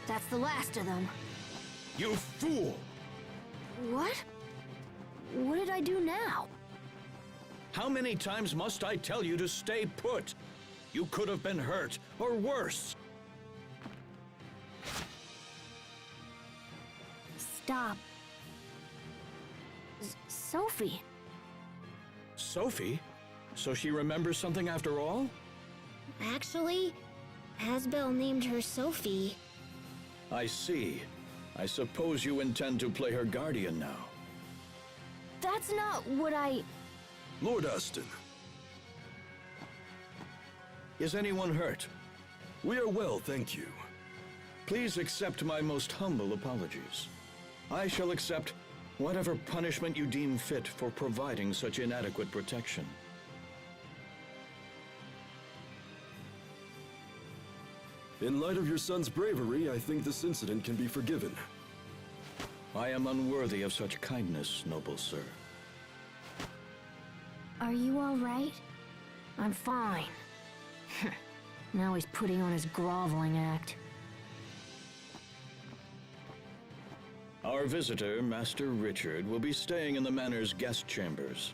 That's the last of them. You fool! What? What did I do now? How many times must I tell you to stay put? You could have been hurt, or worse. Stop. Sophie. Sophie? So she remembers something after all? Actually, Asbel named her Sophie. I see. I suppose you intend to play her guardian now. That's not what I... Lord Aston, Is anyone hurt? we are well, thank you. Please accept my most humble apologies. I shall accept whatever punishment you deem fit for providing such inadequate protection. In light of your son's bravery, I think this incident can be forgiven. I am unworthy of such kindness, noble sir. Are you all right? I'm fine. Now he's putting on his groveling act. Our visitor, Master Richard, will be staying in the manor's guest chambers.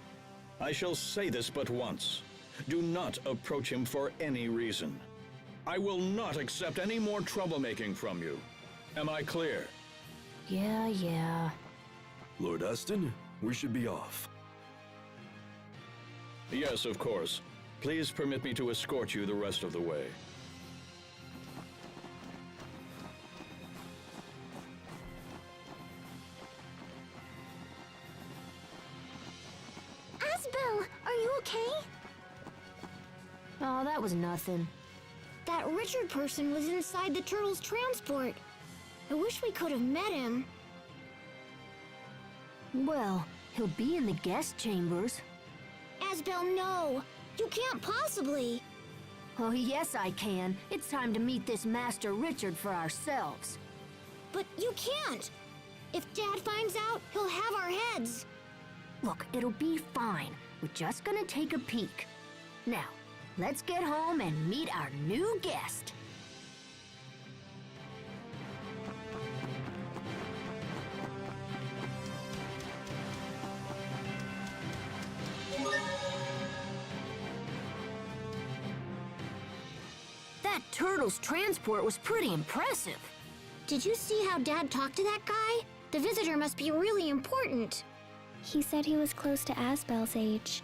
I shall say this but once. Do not approach him for any reason. I will not accept any more troublemaking from you. Am I clear? Yeah. Lord Aston, we should be off. Yes, of course. Please permit me to escort you the rest of the way. Asbel, are you okay? Oh, that was nothing. That Richard person was inside the turtle's transport. I wish we could have met him. Well, he'll be in the guest chambers. Asbel, no! You can't possibly! Oh, yes, I can. It's time to meet this Master Richard for ourselves. But you can't! If Dad finds out, he'll have our heads! Look, it'll be fine. We're just gonna take a peek. Now, let's get home and meet our new guest. That turtle's transport was pretty impressive. Did you see how Dad talked to that guy? The visitor must be really important. He said he was close to Asbel's age.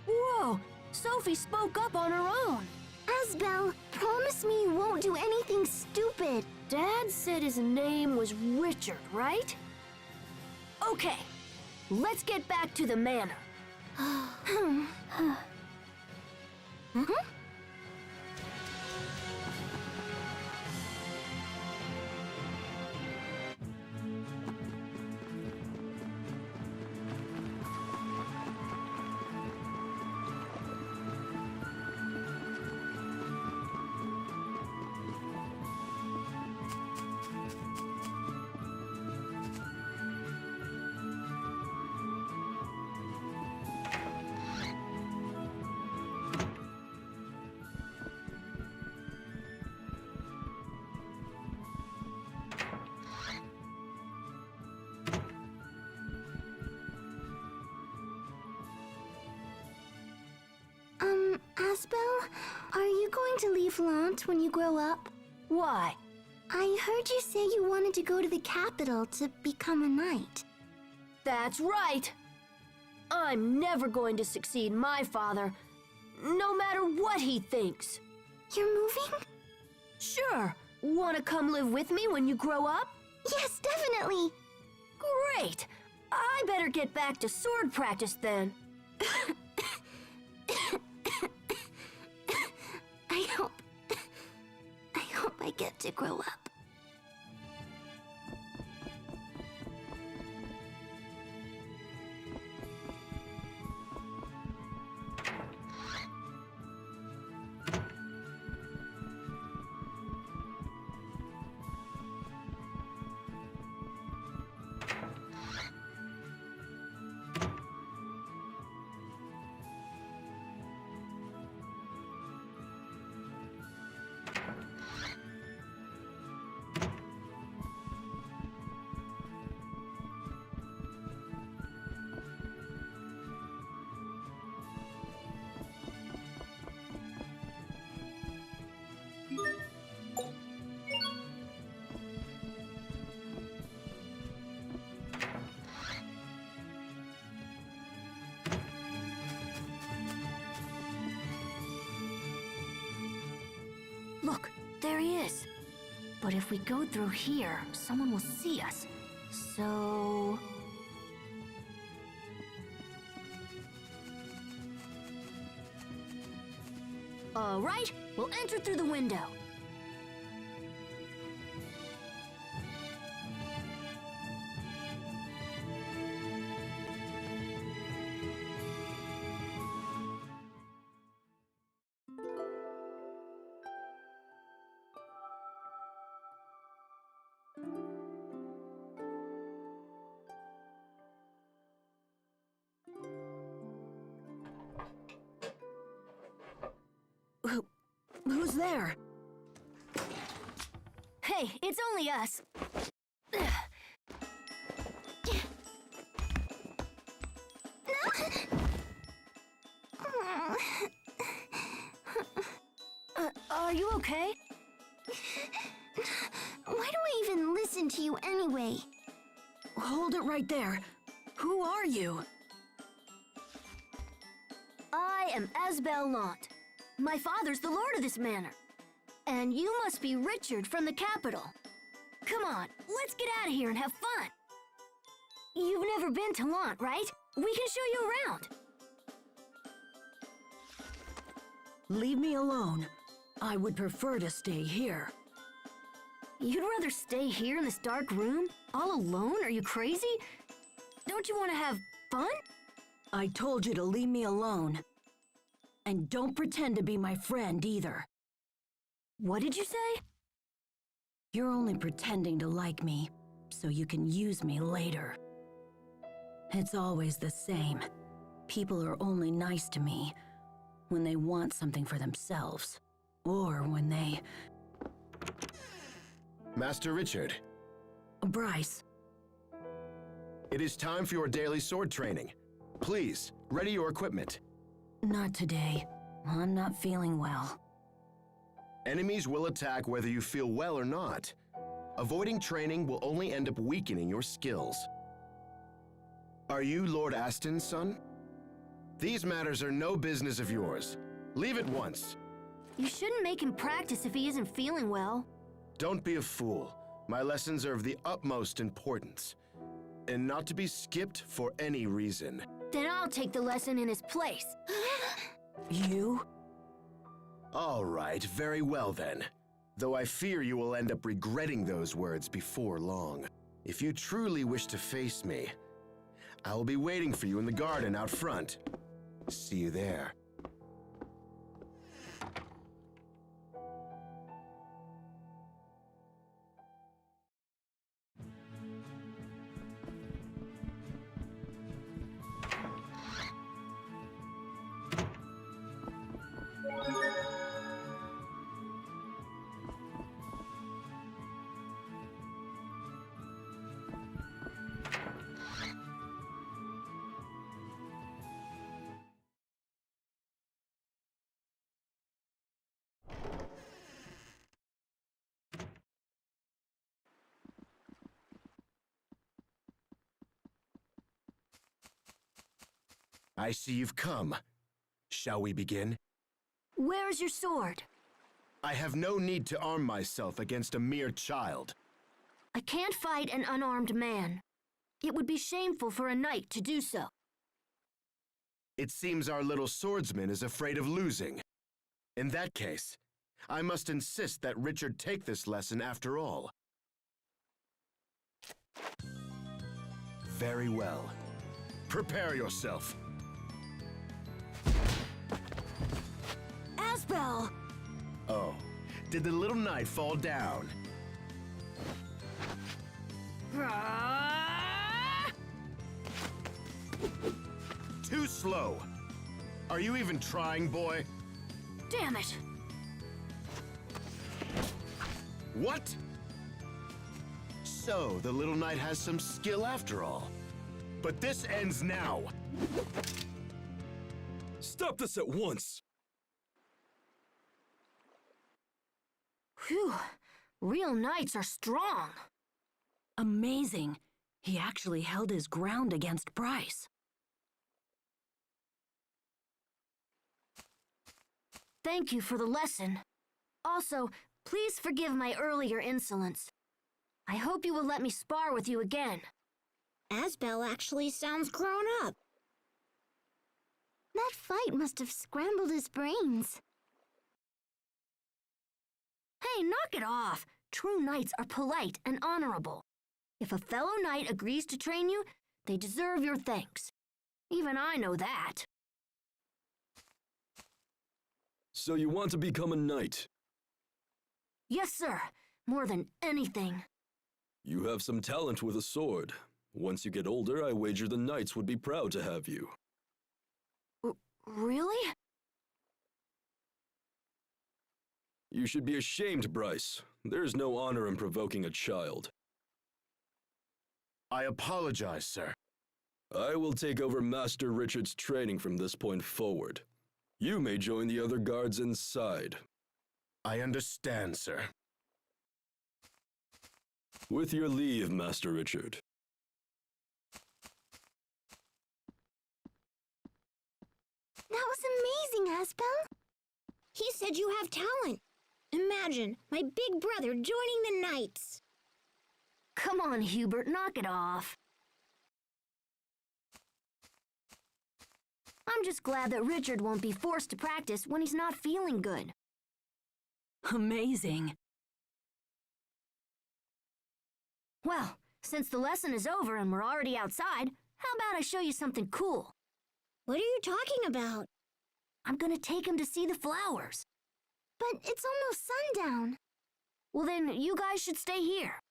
Whoa! Sophie spoke up on her own. Asbel, promise me you won't do anything stupid. Dad said his name was Richard, right? Okay, let's get back to the manor. Asbel, are you going to leave Lant when you grow up? Why? I heard you say you wanted to go to the capital to become a knight. That's right. I'm never going to succeed my father, no matter what he thinks. You're moving? Sure. Want to come live with me when you grow up? Yes, definitely. Great. I better get back to sword practice then. I hope I get to grow up. Look, there he is. But if we go through here, someone will see us. So... All right, we'll enter through the window. Who's there? Hey, it's only us. Are you okay? Why do I even listen to you anyway? Hold it right there. Who are you? I am Asbel Lant. My father's the lord of this manor. And you must be Richard from the capital. Come on, let's get out of here and have fun. You've never been to Lant, right? We can show you around. Leave me alone. I would prefer to stay here. You'd rather stay here in this dark room? All alone? Are you crazy? Don't you want to have fun? I told you to leave me alone. And don't pretend to be my friend either. What did you say? You're only pretending to like me, so you can use me later. It's always the same. People are only nice to me when they want something for themselves, or when they... Master Richard, Bryce. it is time for your daily sword training. Please, ready your equipment. Not today. I'm not feeling well. Enemies will attack whether you feel well or not. Avoiding training will only end up weakening your skills. Are you Lord Aston's son? These matters are no business of yours. Leave at once. You shouldn't make him practice if he isn't feeling well. Don't be a fool. My lessons are of the utmost importance, and not to be skipped for any reason. Then I'll take the lesson in his place. You? All right, very well then. Though I fear you will end up regretting those words before long. If you truly wish to face me, I will be waiting for you in the garden out front. See you there. I see you've come. Shall we begin? Where's your sword? I have no need to arm myself against a mere child. I can't fight an unarmed man. It would be shameful for a knight to do so. It seems our little swordsman is afraid of losing. In that case, I must insist that Richard take this lesson after all. Very well. Prepare yourself. Asbel! Oh, did the little knight fall down? Too slow. Are you even trying, boy? Damn it! What? So, the little knight has some skill after all. But this ends now. Stop this at once! Phew! Real knights are strong! Amazing. He actually held his ground against Bryce. Thank you for the lesson. Also, please forgive my earlier insolence. I hope you will let me spar with you again. Asbel actually sounds grown up. That fight must have scrambled his brains. Hey, knock it off! True knights are polite and honorable. If a fellow knight agrees to train you, they deserve your thanks. Even I know that. So you want to become a knight? Yes, sir. More than anything. You have some talent with a sword. Once you get older, I wager the knights would be proud to have you. Really? You should be ashamed, Bryce. There's no honor in provoking a child. I apologize, sir. I will take over Master Richard's training from this point forward. You may join the other guards inside. I understand, sir. With your leave, Master Richard. That was amazing, Aspel. He said you have talent. Imagine, my big brother joining the Knights. Come on, Hubert, knock it off. I'm just glad that Richard won't be forced to practice when he's not feeling good. Amazing. Well, since the lesson is over and we're already outside, how about I show you something cool? What are you talking about? I'm gonna take him to see the flowers. But it's almost sundown. Well, then you guys should stay here.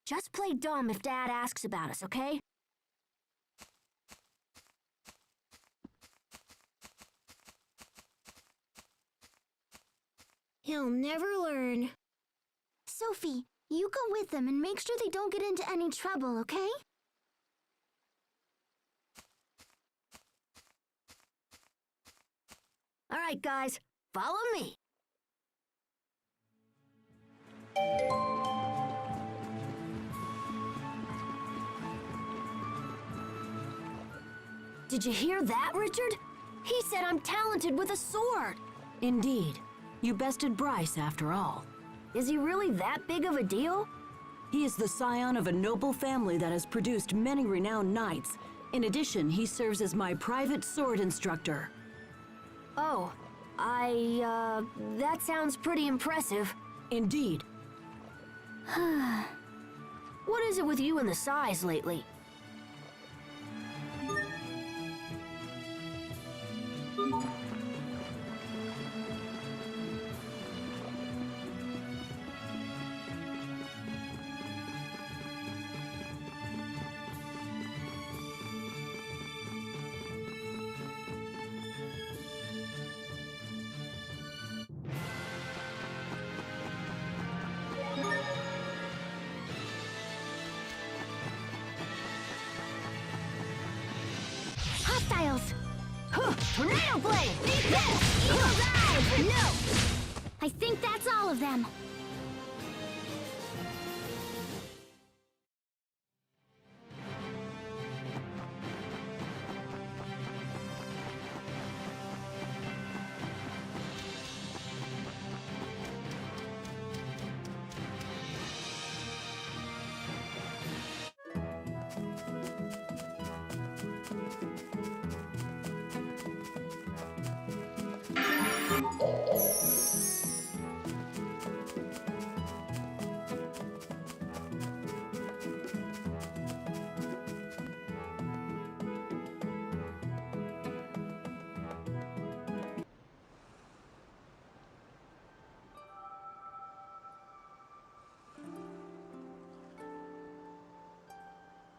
Just play dumb if Dad asks about us, okay? He'll never learn. Sophie, you go with them and make sure they don't get into any trouble, okay? All right, guys, follow me. Did you hear that, Richard? He said I'm talented with a sword. Indeed. You bested Bryce, after all. Is he really that big of a deal? He is the scion of a noble family that has produced many renowned knights. In addition, he serves as my private sword instructor. Oh, that sounds pretty impressive. Indeed. What is it with you and the size lately? Hostiles! Tornado blade! Eat this! Eagle dive! No! I think that's all of them.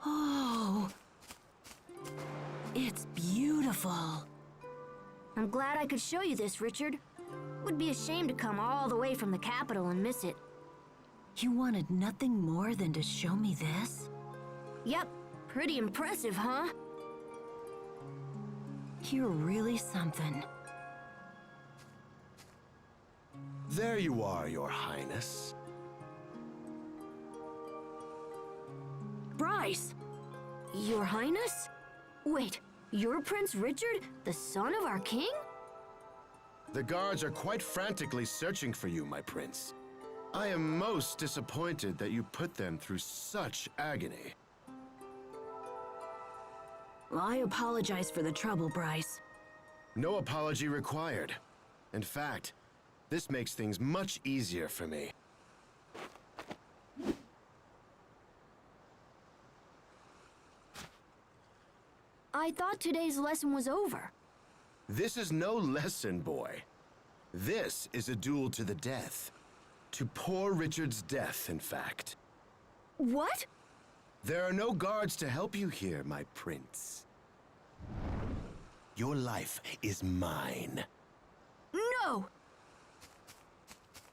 Oh. It's beautiful. I'm glad I could show you this, Richard. Would be a shame to come all the way from the capital and miss it. You wanted nothing more than to show me this? Yep, pretty impressive, huh? You're really something. There you are, Your Highness. Bryce! Your Highness? Wait, you're Prince Richard, the son of our king? The guards are quite frantically searching for you, my prince. I am most disappointed that you put them through such agony. I apologize for the trouble, Bryce. No apology required. In fact, this makes things much easier for me. I thought today's lesson was over. This is no lesson, boy. This is a duel to the death. To poor Richard's death, in fact. What? There are no guards to help you here, my prince. Your life is mine. No!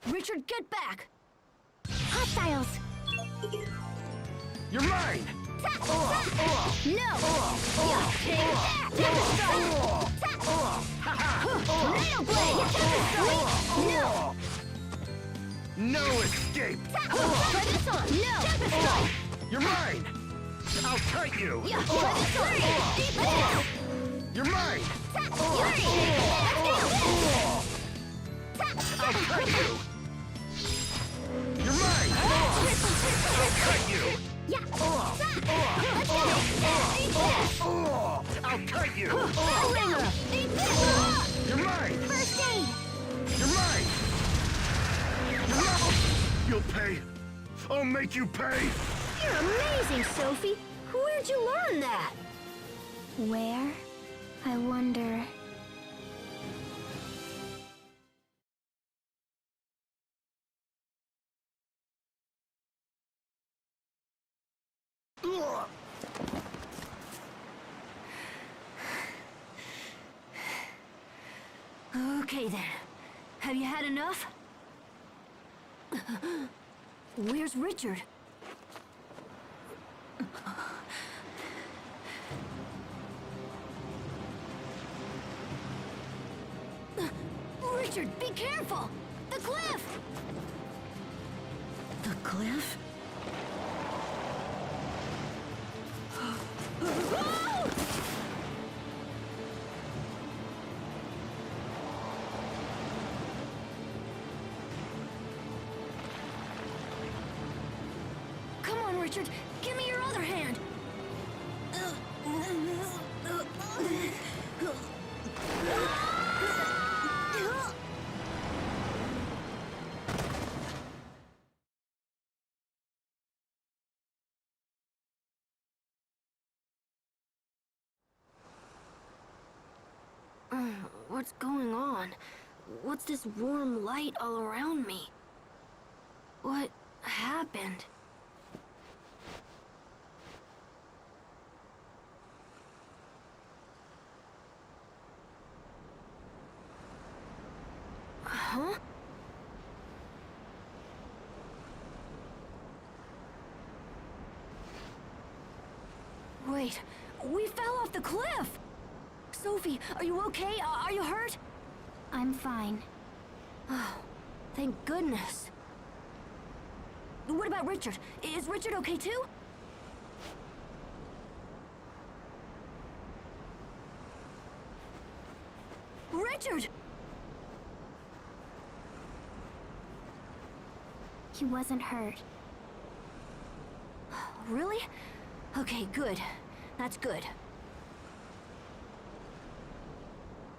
Richard, get back! Hostiles! You're mine! No! Take that! Take a strike! Tornado blade! Take a strike! No! No escape! Try this on! No! Tempest strike! You're mine! I'll cut you! Yeah! Try this on! Eat this! You're mine! Let's go! I'll cut you! You're mine! I'll cut you! Yeah! Let's go! Eat this! I'll cut you! Ringer! Eat this! You're mine! First aid! You're mine! You're mine! You'll pay! I'll make you pay! You're amazing, Sophie. Where'd you learn that? Where? I wonder. Okay then. Have you had enough? Where's Richard? Richard, be careful! The cliff! The cliff? Come on, Richard. Give me your other hand. What's going on? What's this warm light all around me? What happened? Huh? Wait, we fell off the cliff! Sophie, are you okay? Are you hurt? I'm fine. Oh, thank goodness. What about Richard? Is Richard okay too? Richard! He wasn't hurt. Really? Okay, good. That's good.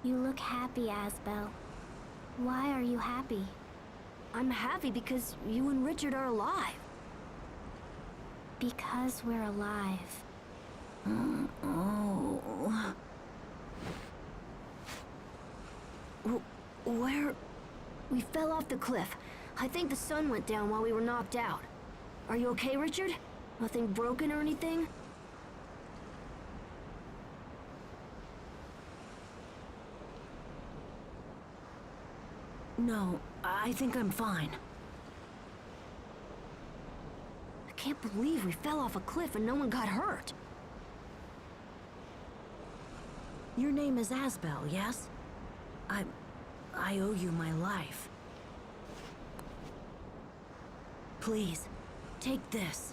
You look happy, Asbel. Why are you happy? I'm happy because you and Richard are alive. Because we're alive. Oh. Where? We fell off the cliff. I think the sun went down while we were knocked out. Are you okay, Richard? Nothing broken or anything? No, I think I'm fine. I can't believe we fell off a cliff and no one got hurt. Your name is Asbel, yes? I owe you my life. Please, take this.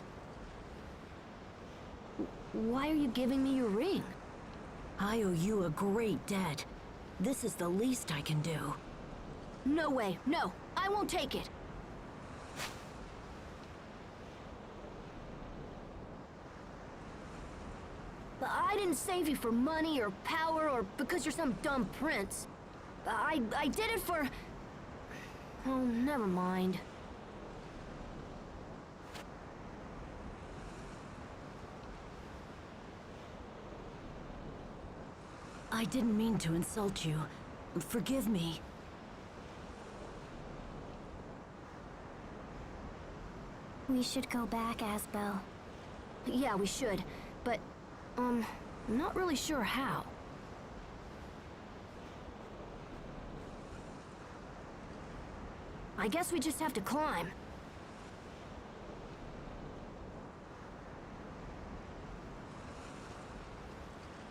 Why are you giving me your ring? I owe you a great debt. This is the least I can do. No way, no, I won't take it. But I didn't save you for money or power or because you're some dumb prince. I did it for... Oh, never mind. I didn't mean to insult you. Forgive me. We should go back, Asbel. Yeah, we should. But, I'm not really sure how. I guess we just have to climb.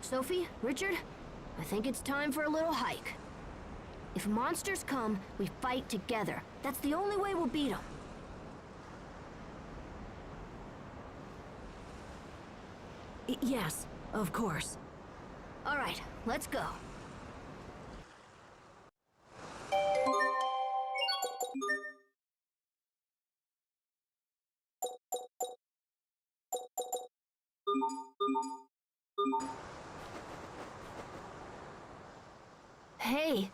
Sophie, Richard, I think it's time for a little hike. If monsters come, we fight together. That's the only way we'll beat them. Yes, of course. All right, let's go. Hey.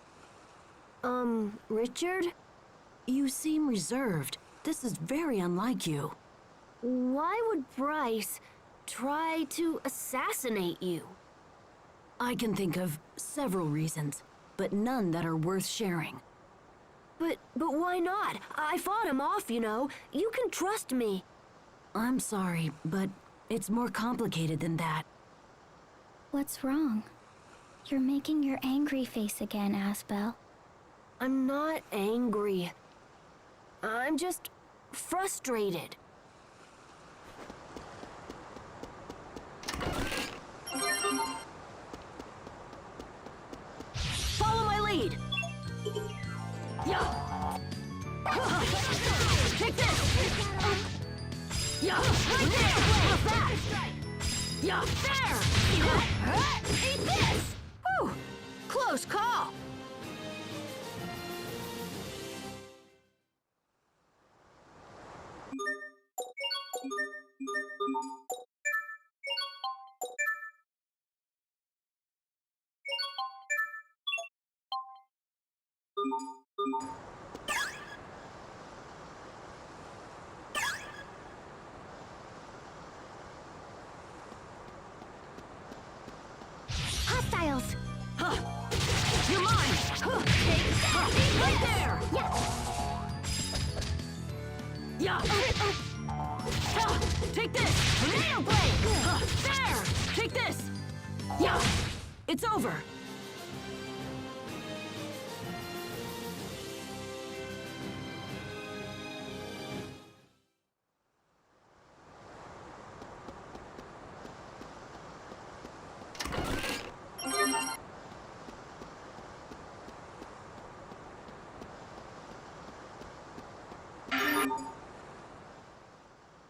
Richard? You seem reserved. This is very unlike you. Why would Bryce try to assassinate you? I can think of several reasons, but none that are worth sharing. But why not? I fought him off, you know. You can trust me. I'm sorry, but it's more complicated than that. What's wrong? You're making your angry face again, Asbel. I'm not angry. I'm just frustrated. Follow my lead! Yeah! Take this! Yeah! Right there! How's that? Yeah! There! See that? Eat this! Whew! Close call! Hostiles! You're mine! Take that! Eat Right this! there! Yeah! Take this! Tornado blade! There! Take this! Yeah! It's over!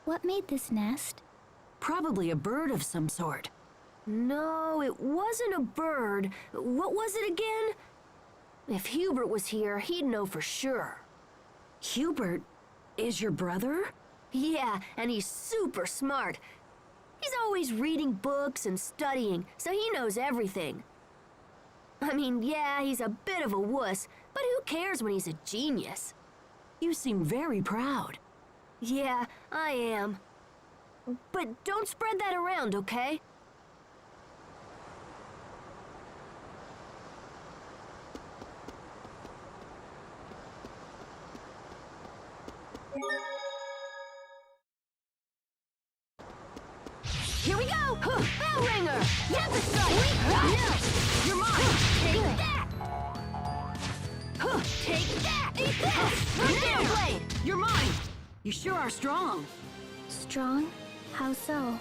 What made this nest? Probably a bird of some sort. No, it wasn't a bird. What was it again? If Hubert was here, he'd know for sure. Hubert is your brother? Yeah, and he's super smart. He's always reading books and studying, so he knows everything. I mean, yeah, he's a bit of a wuss, but who cares when he's a genius? You seem very proud. Yeah, I am. But don't spread that around, okay? Here we go! Bell ringer! Tempest strike! You're mine! Take that! Take that! Eat this! Tornado blade! You're mine! You sure are strong. Strong? How so?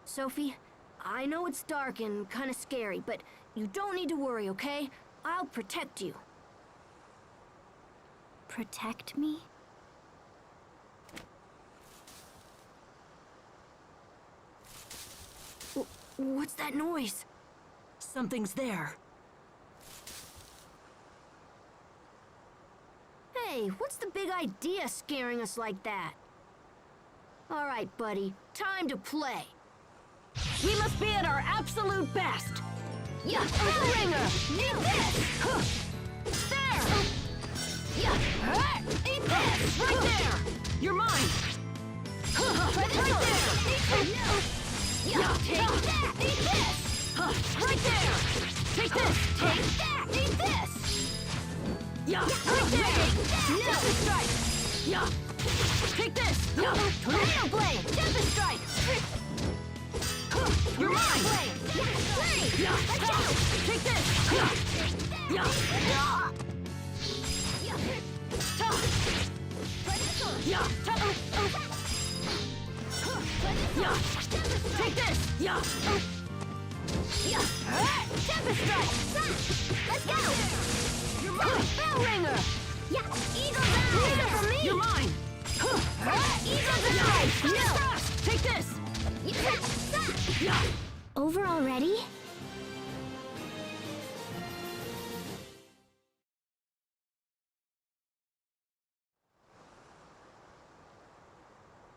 Sophie, I know it's dark and kind of scary, but you don't need to worry, okay? I'll protect you. Protect me? What's that noise? Something's there. Hey, what's the big idea scaring us like that? All right, buddy, time to play. We must be at our absolute best. Yeah, bell ringer! Eat this! There! Yeah, eat this! Right there! You're mine! Try this Right one. there! Eat this! Yeah, take that! Eat this! Right there! Take this! Take that! Eat this! Yeah! Right there! Tempest strike! Yeah! Take this! Yeah! Tornado blade! Tempest strike! You're mine! Blade! Yeah! Take this! Yeah! Yeah! Yeah! Yeah! Take this! Yeah! Yeah! Tempest Strike! Let's go! You're mine! Bell Ringer! Yeah! Eagle Down! Leave it for me! You're mine! Eagle Down! No! Take this! Yeah! Over already?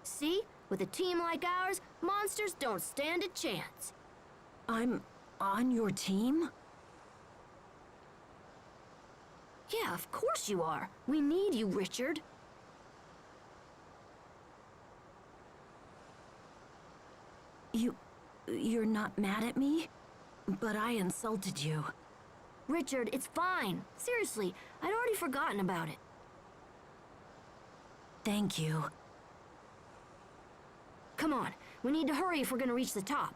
See? With a team like ours, monsters don't stand a chance. I'm on your team? Yeah, of course you are. We need you, Richard. You're not mad at me? But I insulted you. Richard, it's fine. Seriously, I'd already forgotten about it. Thank you. Come on, we need to hurry if we're gonna reach the top.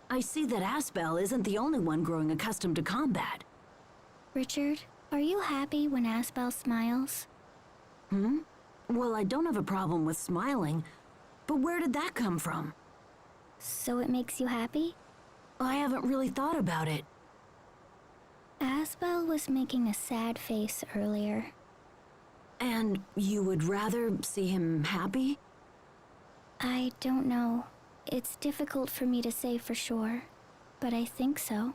I see that Asbel isn't the only one growing accustomed to combat. Richard, are you happy when Asbel smiles? Well, I don't have a problem with smiling, but where did that come from? So it makes you happy? I haven't really thought about it. Asbel was making a sad face earlier. And you would rather see him happy? I don't know. It's difficult for me to say for sure, but I think so.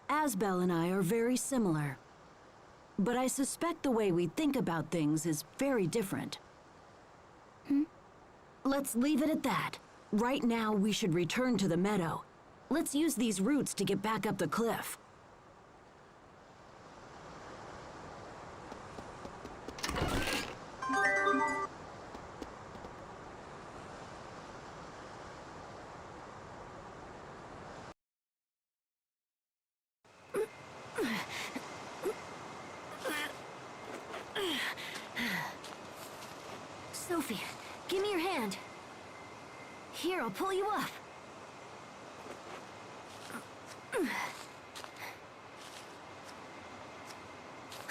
Asbel and I are very similar. But I suspect the way we think about things is very different. Let's leave it at that. Right now, we should return to the meadow. Let's use these routes to get back up the cliff. Sophie, give me your hand. Here, I'll pull you up.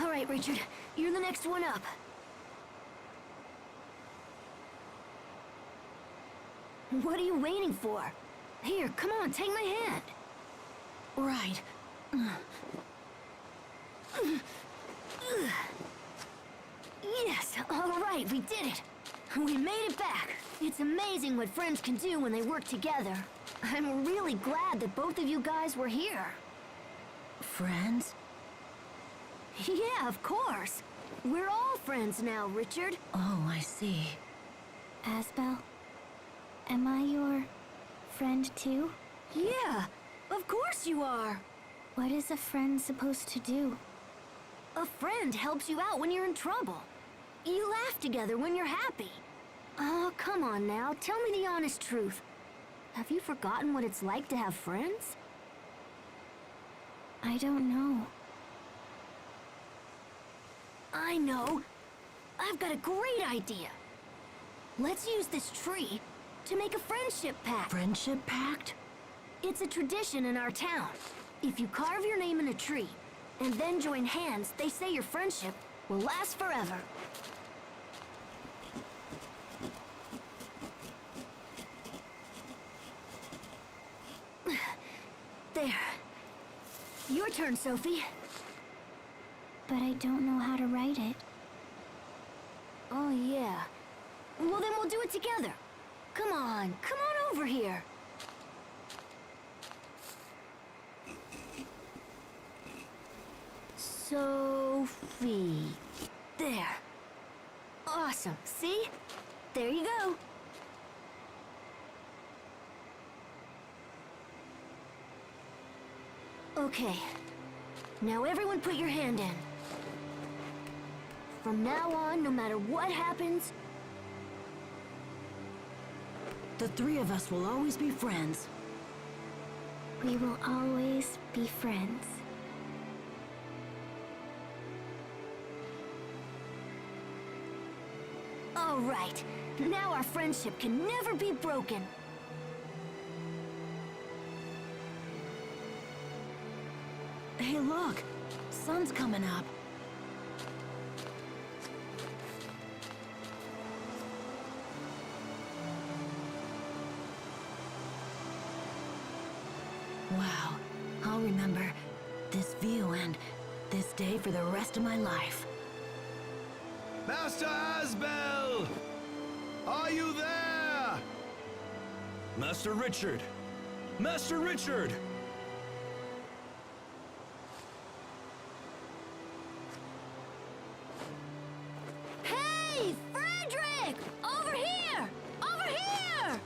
All right, Richard, you're the next one up. What are you waiting for? Here, come on, take my hand. Right. Yes, all right, we did it. We made it back. It's amazing what friends can do when they work together. I'm really glad that both of you guys were here. Friends? Yeah, of course. We're all friends now, Richard. Oh, I see. Asbel, am I your friend too? Yeah, of course you are. What is a friend supposed to do? A friend helps you out when you're in trouble. You laugh together when you're happy. Oh, come on now, tell me the honest truth. Have you forgotten what it's like to have friends? I don't know. I know. I've got a great idea. Let's use this tree to make a friendship pact. Friendship pact? It's a tradition in our town. If you carve your name in a tree and then join hands, they say your friendship will last forever. There. Your turn, Sophie. But I don't know how to write it. Oh, yeah. Well, then we'll do it together. Come on over here. Sophie. There. Awesome. See? There you go. Okay. Now everyone put your hand in. From now on, no matter what happens, The three of us will always be friends. We will always be friends. all right. Now our friendship can never be broken. Hey, look! Sun's coming up. Wow, I'll remember this view and this day for the rest of my life. Master Asbel! Are you there? Master Richard! Master Richard! Hey, Frederick! Over here! Over here!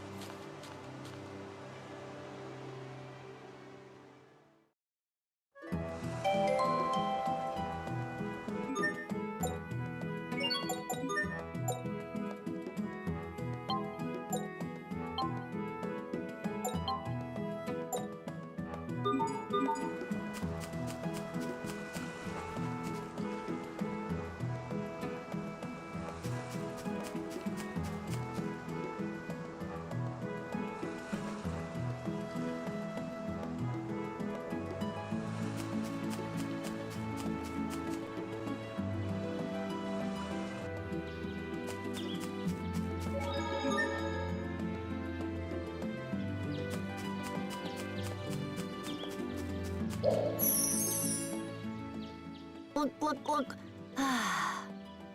Look.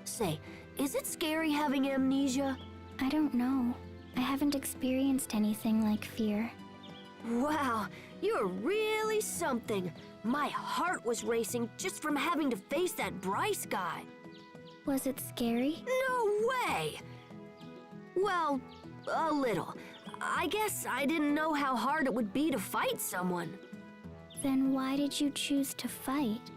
Say, is it scary having amnesia? I don't know. I haven't experienced anything like fear. Wow, you're really something. My heart was racing just from having to face that Bryce guy. Was it scary? No way! Well, a little. I guess I didn't know how hard it would be to fight someone. Then why did you choose to fight?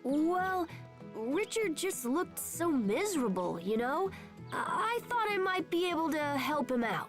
Well, Richard just looked so miserable, you know? I thought I might be able to help him out.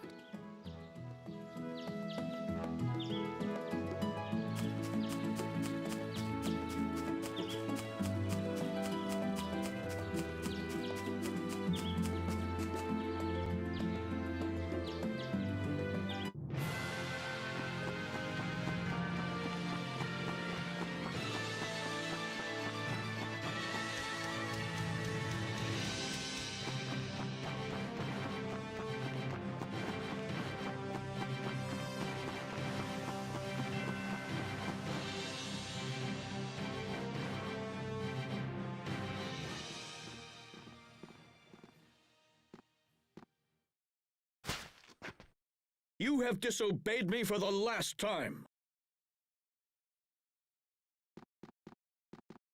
You have disobeyed me for the last time.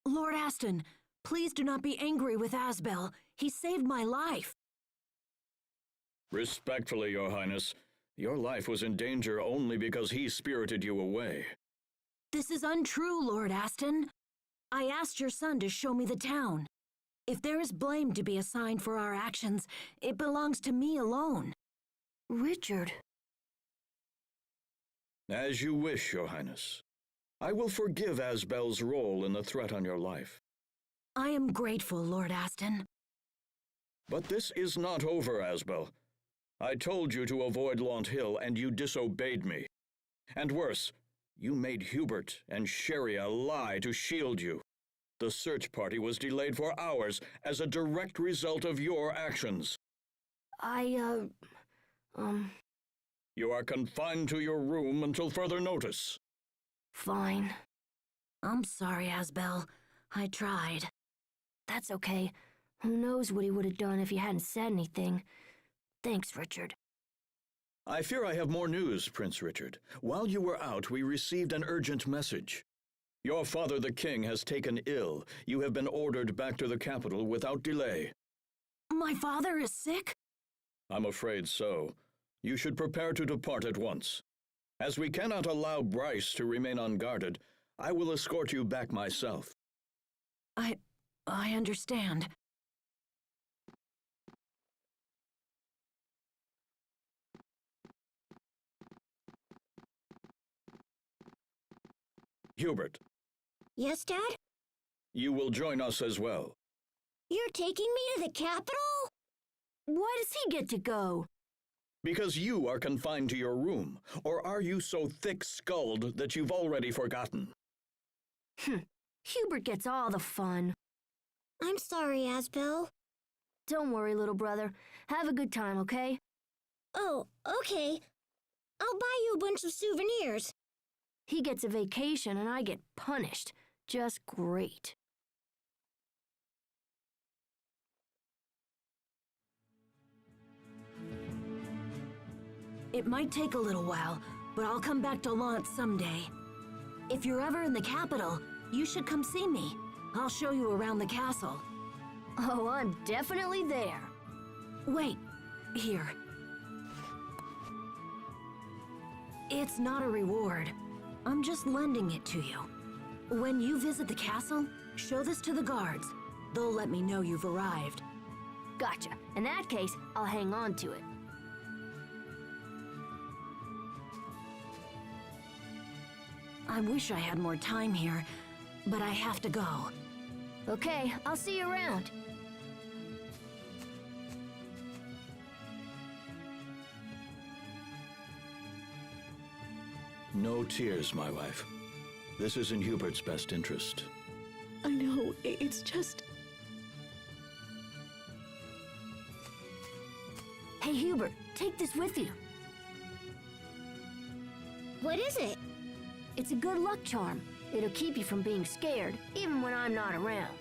Lord Aston, please do not be angry with Asbel. He saved my life. Respectfully, Your Highness, your life was in danger only because he spirited you away. This is untrue, Lord Aston. I asked your son to show me the town. If there is blame to be assigned for our actions, it belongs to me alone. Richard. As you wish, Your Highness. I will forgive Asbel's role in the threat on your life. I am grateful, Lord Aston. But this is not over, Asbel. I told you to avoid Launt Hill, and you disobeyed me. And worse, you made Hubert and Sheria lie to shield you. The search party was delayed for hours as a direct result of your actions. You are confined to your room until further notice. Fine. I'm sorry, Asbel. I tried. That's okay. Who knows what he would have done if he hadn't said anything. Thanks, Richard. I fear I have more news, Prince Richard. While you were out, we received an urgent message. Your father, the king, has taken ill. You have been ordered back to the capital without delay. My father is sick? I'm afraid so. You should prepare to depart at once. As we cannot allow Bryce to remain unguarded, I will escort you back myself. I understand. Hubert. Yes, Dad? You will join us as well. You're taking me to the capital? Why does he get to go? Because you are confined to your room, or are you so thick-skulled that you've already forgotten? Hubert gets all the fun. I'm sorry, Asbel. Don't worry, little brother. Have a good time, okay? Oh, okay. I'll buy you a bunch of souvenirs. He gets a vacation and I get punished. Just great. It might take a little while, but I'll come back to Lant someday. If you're ever in the capital, you should come see me. I'll show you around the castle. Oh, I'm definitely there. Wait, here. It's not a reward. I'm just lending it to you. When you visit the castle, show this to the guards. They'll let me know you've arrived. Gotcha. In that case, I'll hang on to it. I wish I had more time here, but I have to go. Okay, I'll see you around. No tears, my wife. This is in Hubert's best interest. I know, it's just... Hey, Hubert, take this with you. What is it? It's a good luck charm. It'll keep you from being scared, even when I'm not around.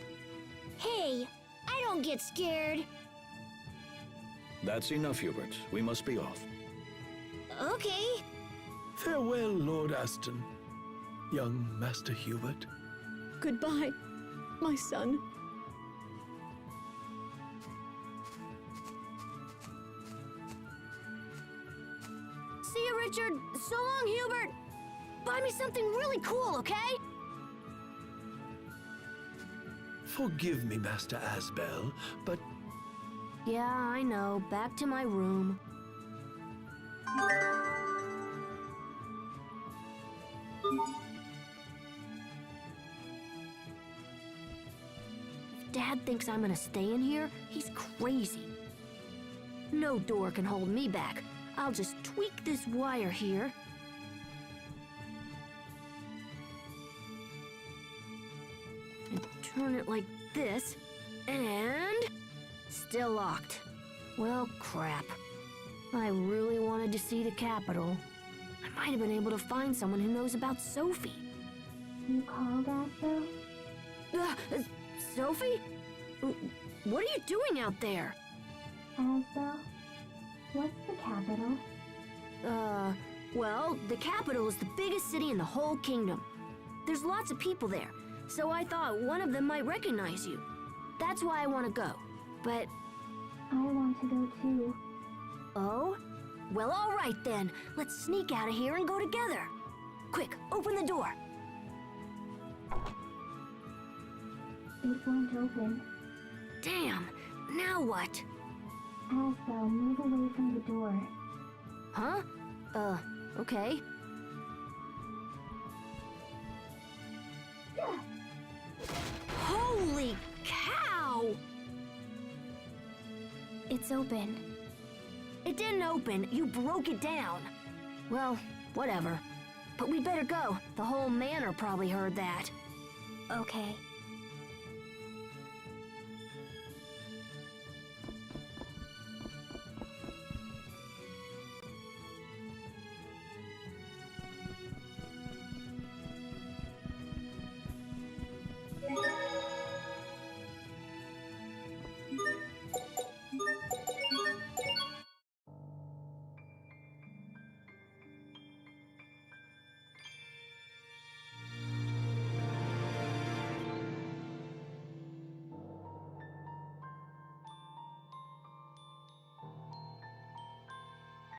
Hey, I don't get scared. That's enough, Hubert. We must be off. Okay. Farewell, Lord Aston, young Master Hubert. Goodbye, my son. See you, Richard. So long, Hubert. Buy me something really cool, okay? Forgive me, Master Asbel, but Yeah, I know. Back to my room. If Dad thinks I'm gonna stay in here, he's crazy. No door can hold me back. I'll just tweak this wire here. And turn it like this. And... still locked. Well, crap. I really wanted to see the capital. I might have been able to find someone who knows about Sophie. You called Asbel? Sophie? What are you doing out there? Asbel? What's the capital? Well, the capital is the biggest city in the whole kingdom. There's lots of people there, so I thought one of them might recognize you. That's why I want to go. But... I want to go too. Oh? Well, all right then. Let's sneak out of here and go together. Quick, open the door. It won't open. Damn, now what? Asbel, move away from the door. Huh? Okay. Holy cow! It's open. It didn't open, you broke it down. Well, whatever. But we better go. The whole manor probably heard that. Okay.